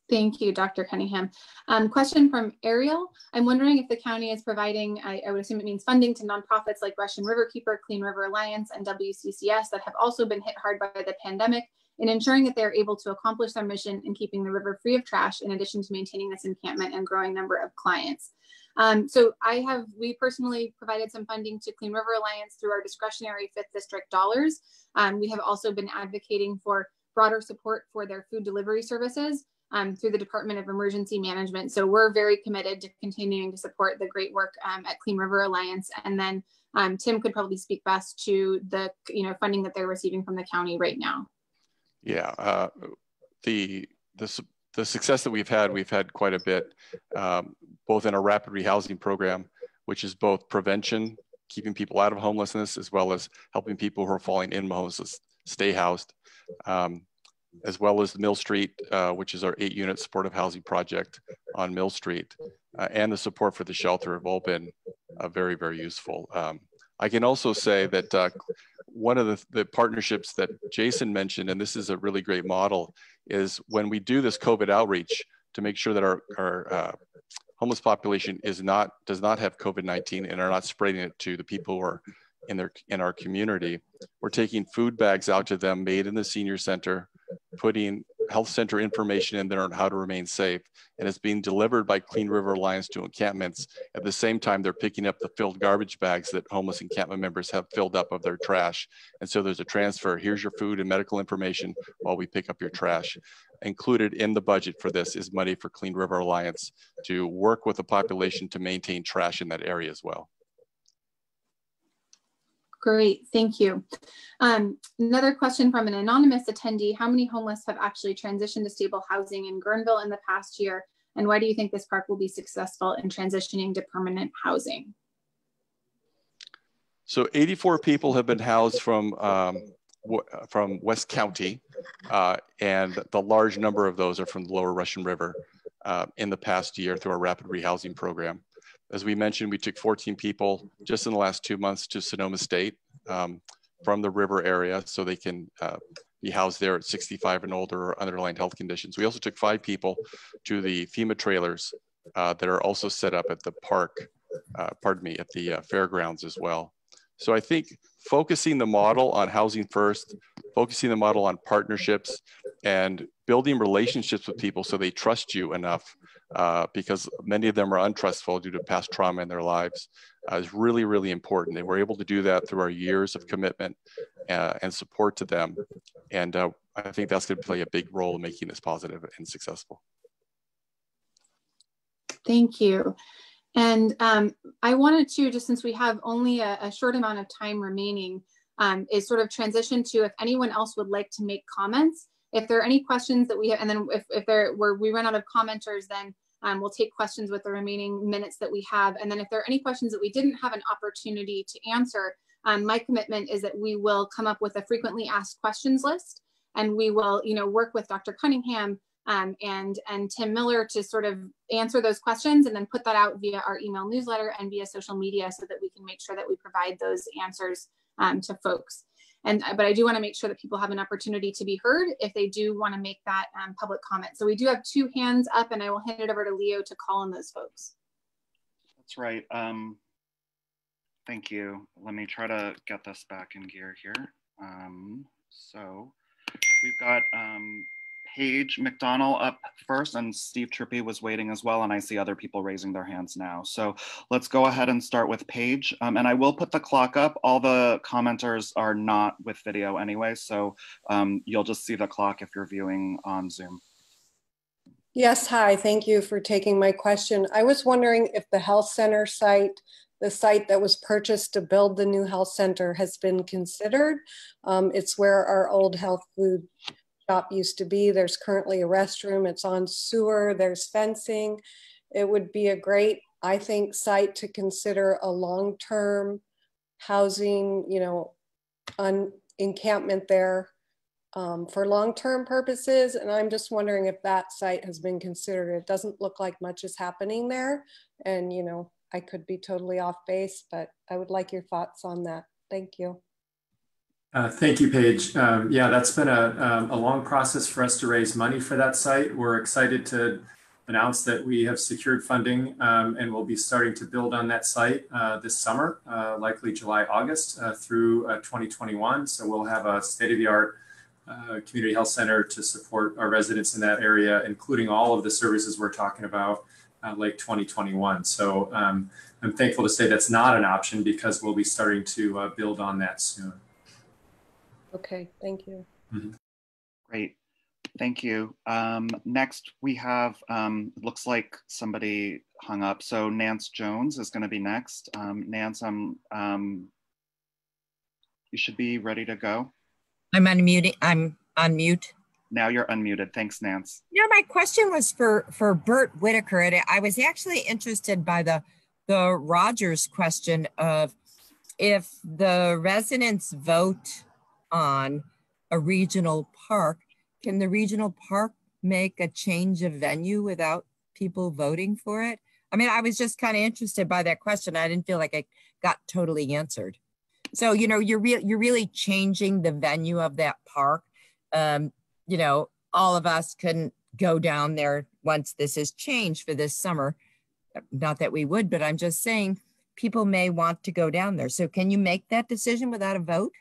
Thank you, Dr. Cunningham. Question from Ariel. I'm wondering if the county is providing, I would assume it means funding to nonprofits like Russian Riverkeeper, Clean River Alliance, and WCCS that have also been hit hard by the pandemic, in ensuring that they're able to accomplish their mission in keeping the river free of trash, in addition to maintaining this encampment and growing number of clients. So we personally provided some funding to Clean River Alliance through our discretionary 5th District dollars. We have also been advocating for broader support for their food delivery services through the Department of Emergency Management. So we're very committed to continuing to support the great work at Clean River Alliance. And then Tim could probably speak best to the funding that they're receiving from the county right now. Yeah, the success that we've had quite a bit, both in our rapid rehousing program, which is both prevention, keeping people out of homelessness, as well as helping people who are falling in homelessness stay housed, as well as the Mill Street, which is our 8-unit supportive housing project on Mill Street, and the support for the shelter have all been very, very useful. I can also say that one of the partnerships that Jason mentioned, and this is a really great model, is when we do this COVID outreach to make sure that our homeless population does not have COVID-19 and are not spreading it to the people who are in our community. We're taking food bags out to them made in the senior center, putting health center information in there on how to remain safe, and it's being delivered by Clean River Alliance to encampments. At the same time, they're picking up the filled garbage bags that homeless encampment members have filled up of their trash. And so there's a transfer. Here's your food and medical information while we pick up your trash. Included in the budget for this is money for Clean River Alliance to work with the population to maintain trash in that area as well. Great, thank you. Another question from an anonymous attendee: how many homeless have actually transitioned to stable housing in Guerneville in the past year? And why do you think this park will be successful in transitioning to permanent housing? So 84 people have been housed from West County, and the large number of those are from the lower Russian River in the past year through our rapid rehousing program. As we mentioned, we took 14 people just in the last 2 months to Sonoma State from the river area so they can be housed there at 65 and older or underlying health conditions. We also took 5 people to the FEMA trailers that are also set up at the park, at the fairgrounds as well. So I think focusing the model on housing first, focusing the model on partnerships, and building relationships with people so they trust you enough, because many of them are untrustful due to past trauma in their lives, is really, really important. And we're able to do that through our years of commitment and support to them. And I think that's going to play a big role in making this positive and successful. Thank you. And I wanted to, just since we have only a short amount of time remaining, is sort of transition to if anyone else would like to make comments. If there are any questions that we have, and then if we run out of commenters, then we'll take questions with the remaining minutes that we have. And then if there are any questions that we didn't have an opportunity to answer, my commitment is that we will come up with a frequently asked questions list, and we will, work with Dr. Cunningham and Tim Miller to sort of answer those questions, and then put that out via our email newsletter and via social media so that we can make sure that we provide those answers to folks. But I do want to make sure that people have an opportunity to be heard if they do want to make that public comment. So we do have 2 hands up, and I will hand it over to Leo to call on those folks. That's right. Thank you. Let me try to get this back in gear here. So we've got Paige McDonald up first, and Steve Trippy was waiting as well, and I see other people raising their hands now. So let's go ahead and start with Paige, and I will put the clock up. All the commenters are not with video anyway, so you'll just see the clock if you're viewing on Zoom. Yes, hi, thank you for taking my question. I was wondering if the health center site, the site that was purchased to build the new health center, has been considered. It's where our old health food shop used to be. There's currently a restroom, it's on sewer, there's fencing. It would be a great, I think, site to consider a long-term housing, you know, encampment there for long-term purposes. And I'm just wondering if that site has been considered. It doesn't look like much is happening there. And, you know, I could be totally off base, but I would like your thoughts on that. Thank you. Thank you, Paige. Yeah, that's been a long process for us to raise money for that site. We're excited to announce that we have secured funding and we'll be starting to build on that site this summer, likely July, August through 2021. So we'll have a state-of-the-art community health center to support our residents in that area, including all of the services we're talking about late 2021. So I'm thankful to say that's not an option because we'll be starting to build on that soon. Okay, thank you. Mm-hmm. Great, thank you. Next we have, looks like somebody hung up. So Nance Jones is gonna be next. Nance, you should be ready to go. I'm unmuting, I'm on mute. Now you're unmuted, thanks Nance. You know, my question was for Bert Whitaker, and I was actually interested by the Rogers question of if the residents vote on a regional park, can the regional park make a change of venue without people voting for it? I mean, I was just kind of interested by that question. I didn't feel like I got totally answered. So, you know, you're really changing the venue of that park. You know, all of us couldn't go down there once this is changed for this summer. Not that we would, but I'm just saying people may want to go down there. So can you make that decision without a vote?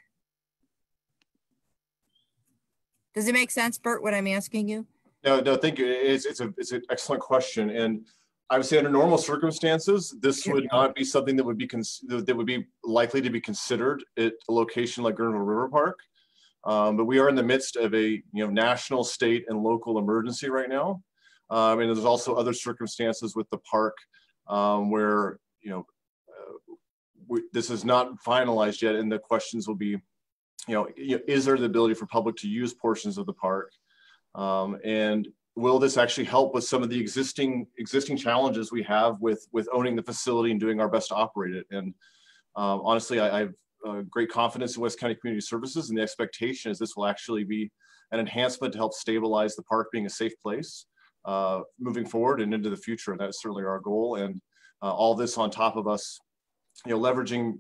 Does it make sense, Bert, what I'm asking you? No, thank you. It's an excellent question. And I would say under normal circumstances, this would not be something that would be likely to be considered at a location like Guerneville River Park. But we are in the midst of a national, state, and local emergency right now. And there's also other circumstances with the park where this is not finalized yet, and the questions will be, is there the ability for public to use portions of the park? And will this actually help with some of the existing challenges we have with owning the facility and doing our best to operate it? And honestly, I have great confidence in West County Community Services, and the expectation is this will actually be an enhancement to help stabilize the park being a safe place moving forward and into the future. And that is certainly our goal. And all this on top of us, leveraging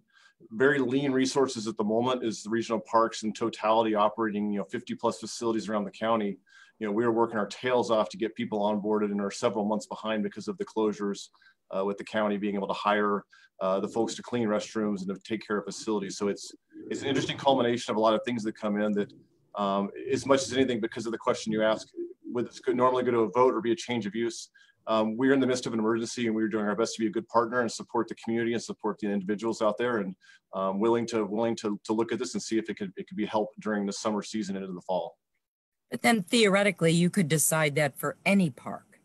very lean resources at the moment is the regional parks in totality operating 50 plus facilities around the county. We are working our tails off to get people onboarded and are several months behind because of the closures with the county being able to hire the folks to clean restrooms and to take care of facilities. So it's an interesting culmination of a lot of things that come in that as much as anything, because of the question you asked, would this normally go to a vote or be a change of use? We're in the midst of an emergency, and we're doing our best to be a good partner and support the community and support the individuals out there, and willing to look at this and see if it could be helped during the summer season into the fall. But then theoretically, you could decide that for any park.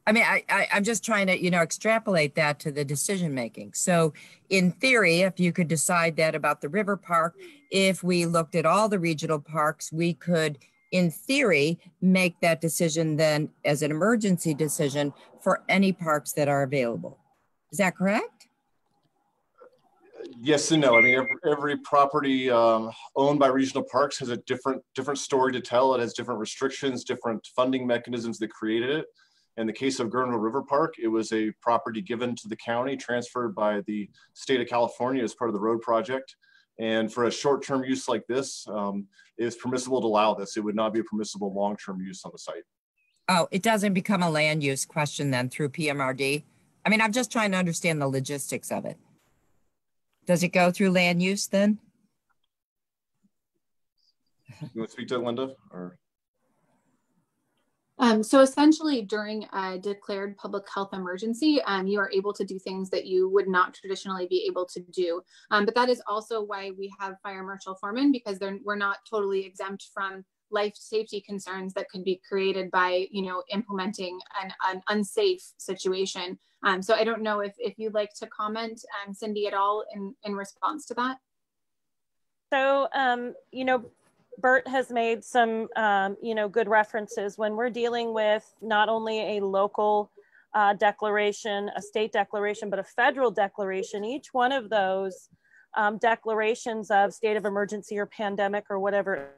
I mean, I'm just trying to, extrapolate that to the decision making. So in theory, if you could decide that about the river park, if we looked at all the regional parks, we could, in theory, make that decision then as an emergency decision for any parks that are available. Is that correct? Yes and no. I mean, every property owned by regional parks has a different story to tell. It has different restrictions, different funding mechanisms that created it. In the case of Guerneville River Park, it was a property given to the county, transferred by the state of California as part of the road project. And for a short-term use like this, it is permissible to allow this. It would not be a permissible long-term use on the site. Oh, it doesn't become a land use question then through PMRD? I mean, I'm just trying to understand the logistics of it. Does it go through land use then? You want to speak to that, Linda? Or? So essentially during a declared public health emergency, you are able to do things that you would not traditionally be able to do. But that is also why we have fire marshal foremen, because we're not totally exempt from life safety concerns that could be created by, implementing an unsafe situation. So I don't know if you'd like to comment, Cindy, at all in response to that. So, Bert has made some, good references when we're dealing with not only a local declaration, a state declaration, but a federal declaration. Each one of those declarations of state of emergency or pandemic or whatever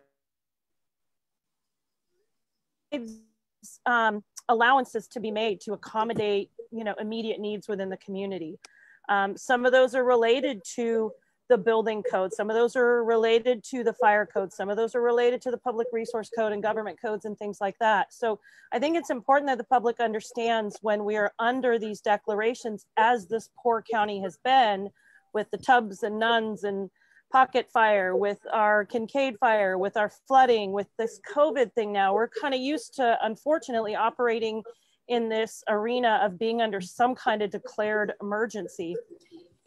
allowances to be made to accommodate, immediate needs within the community. Some of those are related to the building code. Some of those are related to the fire code. Some of those are related to the public resource code and government codes and things like that. So I think it's important that the public understands when we are under these declarations, as this poor county has been with the Tubbs and Nuns and Pocket Fire, with our Kincaid Fire, with our flooding, with this COVID thing now, we're kind of used to, unfortunately, operating in this arena of being under some kind of declared emergency.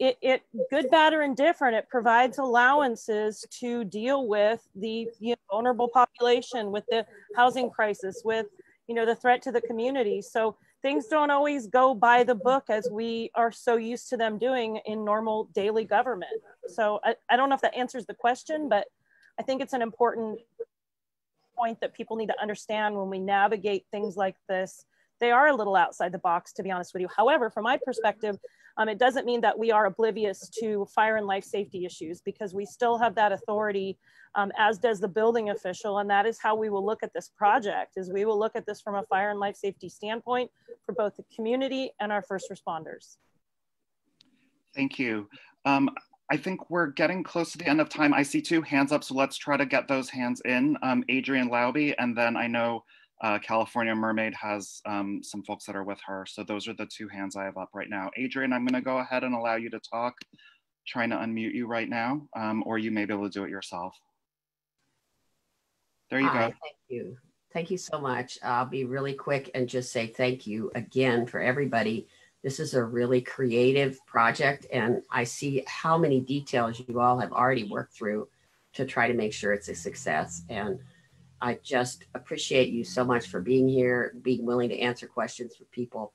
It good, bad, or indifferent, it provides allowances to deal with the vulnerable population, with the housing crisis, with the threat to the community. So things don't always go by the book as we are so used to them doing in normal daily government. So I don't know if that answers the question, but I think it's an important point that people need to understand when we navigate things like this. They are a little outside the box, to be honest with you. However, from my perspective, it doesn't mean that we are oblivious to fire and life safety issues, because we still have that authority, as does the building official. And that is how we will look at this project, is we will look at this from a fire and life safety standpoint for both the community and our first responders. Thank you. I think we're getting close to the end of time. I see 2 hands up, so let's try to get those hands in. Adrienne Lauby, and then I know California Mermaid has some folks that are with her. So those are the 2 hands I have up right now. Adrienne, I'm gonna go ahead and allow you to talk. Trying to unmute you right now, or you may be able to do it yourself. There you go. Thank you. Thank you so much. I'll be really quick and just say thank you again for everybody. This is a really creative project, and I see how many details you all have already worked through to try to make sure it's a success. And I just appreciate you so much for being here, being willing to answer questions for people.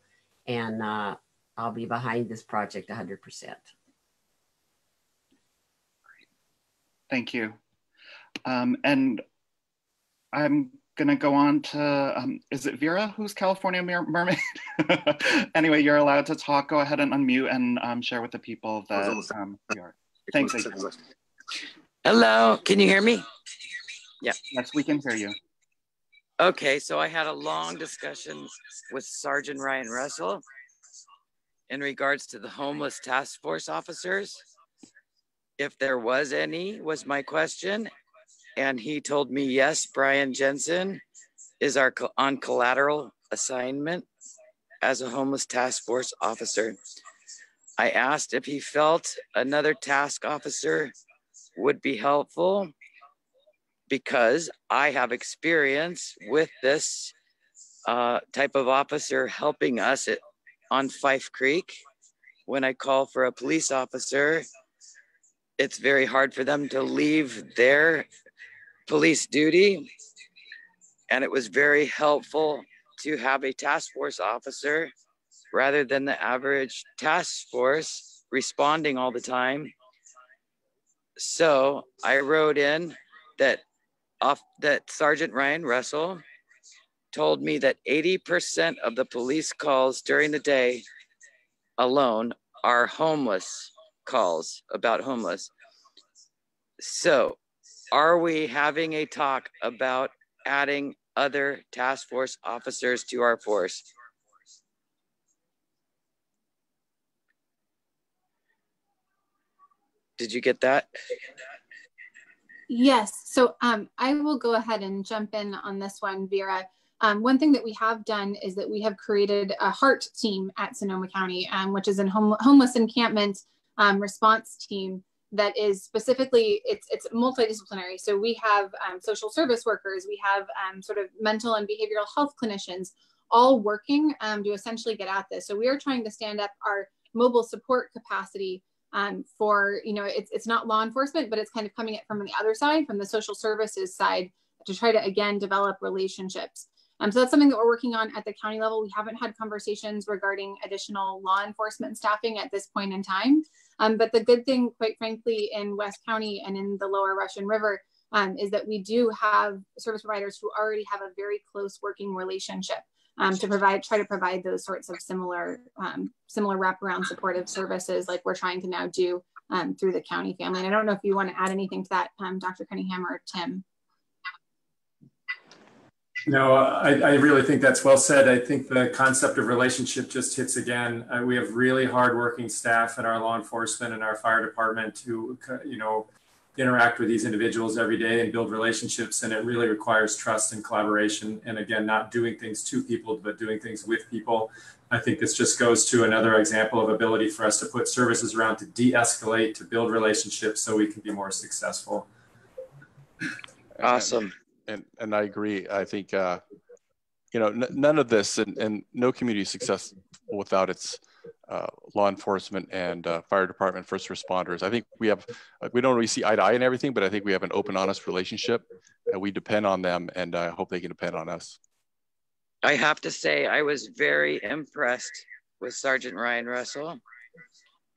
And I'll be behind this project 100%. Thank you. And I'm gonna go on to, is it Vera who's California Mermaid? Anyway, you're allowed to talk. Go ahead and unmute and share with the people that we are. Thanks. Hello, can you hear me? Yeah. Yes, we can hear you. Okay, so I had a long discussion with Sergeant Ryan Russell in regards to the homeless task force officers. If there was any, was my question. And he told me, yes, Brian Jensen is on collateral assignment as a homeless task force officer. I asked if he felt another task officer would be helpful, because I have experience with this type of officer helping us on Fife Creek. When I call for a police officer, it's very hard for them to leave their police duty. And it was very helpful to have a task force officer rather than the average task force responding all the time. So I wrote in that Sergeant Ryan Russell told me that 80% of the police calls during the day alone are homeless calls about homeless. So are we having a talk about adding other task force officers to our force? Did you get that? Yes, so I will go ahead and jump in on this one, Vera. One thing that we have done is that we have created a HEART team at Sonoma County, which is a homeless encampment response team that is specifically, it's multidisciplinary. So we have social service workers, we have sort of mental and behavioral health clinicians, all working to essentially get at this. So we are trying to stand up our mobile support capacity for, you know, it's not law enforcement, but it's kind of coming at from the other side, from the social services side, to try to, again, develop relationships. So that's something that we're working on at the county level. We haven't had conversations regarding additional law enforcement staffing at this point in time. But the good thing, quite frankly, in West County and in the lower Russian River is that we do have service providers who already have a very close working relationship to try to provide those sorts of similar wraparound supportive services like we're trying to now do through the county family. And I don't know if you want to add anything to that, Dr. Cunningham or Tim. No, I really think that's well said. I think the concept of relationship just hits again. We have really hardworking staff in our law enforcement and our fire department who, you know, interact with these individuals every day and build relationships. And it really requires trust and collaboration. And again, not doing things to people, but doing things with people. I think this just goes to another example of ability for us to put services around to de-escalate, to build relationships so we can be more successful. Awesome. And I agree. I think, you know, none of this and no community success without its law enforcement and fire department, first responders. I think we don't really see eye to eye in everything, but I think we have an open, honest relationship and we depend on them, and I hope they can depend on us. I have to say, I was very impressed with Sergeant Ryan Russell,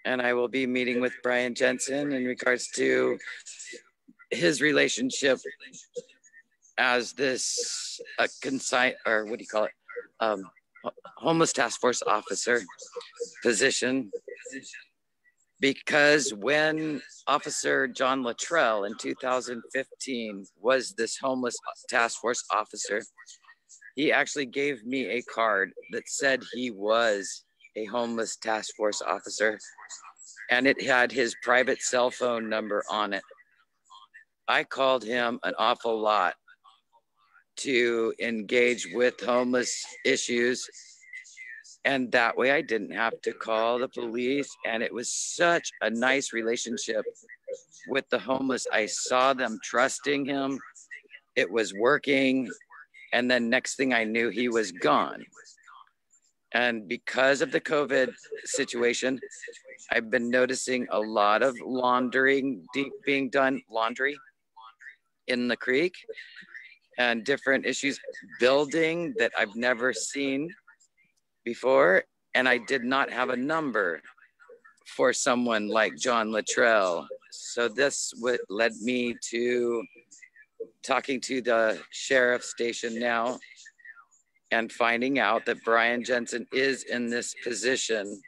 and I will be meeting with Brian Jensen in regards to his relationship as this or what do you call it, homeless task force officer position, because when Officer John Luttrell in 2015 was this homeless task force officer, he actually gave me a card that said he was a homeless task force officer, and it had his private cell phone number on it. I called him an awful lot to engage with homeless issues, and that way I didn't have to call the police, and it was such a nice relationship with the homeless. I saw them trusting him, it was working, and then next thing I knew, he was gone. And because of the COVID situation, I've been noticing a lot of laundry being done in the creek, and different issues building that I've never seen before. And I did not have a number for someone like John Luttrell. So this led me to talking to the sheriff's station now and finding out that Brian Jensen is in this position,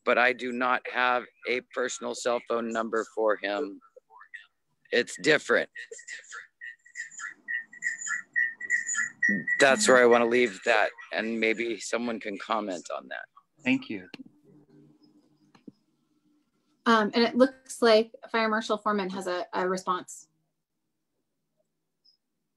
but I do not have a personal cell phone number for him. It's different. That's where I want to leave that, and maybe someone can comment on that. Thank you. And it looks like Fire Marshal Foreman has a response.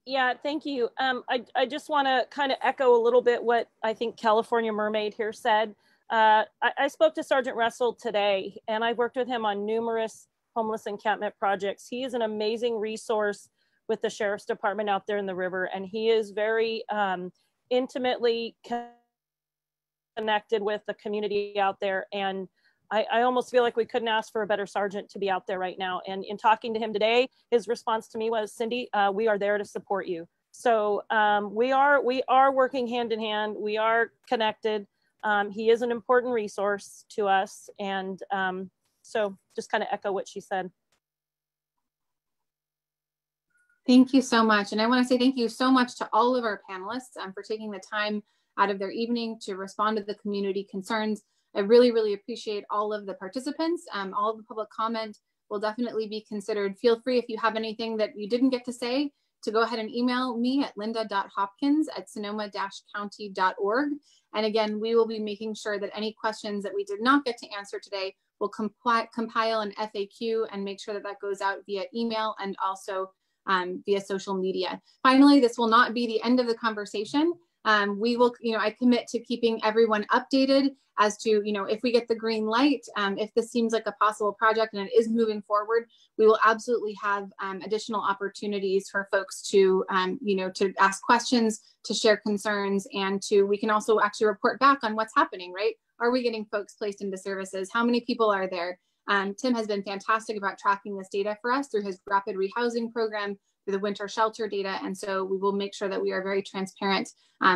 Yeah, thank you. I just want to kind of echo a little bit what I think California Mermaid here said. I spoke to Sergeant Russell today, and I've worked with him on numerous homeless encampment projects. He is an amazing resource with the Sheriff's Department out there in the river, and he is very intimately connected with the community out there. And I almost feel like we couldn't ask for a better sergeant to be out there right now. And in talking to him today, his response to me was, Cindy, we are there to support you. So we are working hand in hand. We are connected. He is an important resource to us. And so just kind of echo what she said. Thank you so much. And I want to say thank you so much to all of our panelists for taking the time out of their evening to respond to the community concerns. I really, really appreciate all of the participants. All of the public comment will definitely be considered. Feel free, if you have anything that you didn't get to say, to go ahead and email me at linda.hopkins@sonoma-county.org. And again, we will be making sure that any questions that we did not get to answer today We'll compile an FAQ and make sure that that goes out via email and also via social media. Finally, this will not be the end of the conversation. We will, I commit to keeping everyone updated as to, if we get the green light, if this seems like a possible project and it is moving forward, we will absolutely have additional opportunities for folks to, to ask questions, to share concerns, and we can also actually report back on what's happening, right? Are we getting folks placed into services? How many people are there? Tim has been fantastic about tracking this data for us through his rapid rehousing program, through the winter shelter data. And so we will make sure that we are very transparent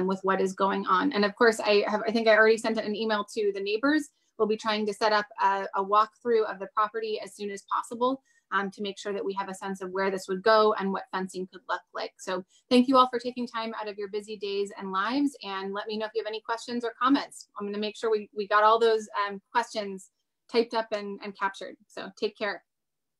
with what is going on. And of course, I think I already sent an email to the neighbors. We'll be trying to set up a walkthrough of the property as soon as possible to make sure that we have a sense of where this would go and what fencing could look like. So thank you all for taking time out of your busy days and lives. And let me know if you have any questions or comments. I'm going to make sure we got all those questions typed up and captured. So take care.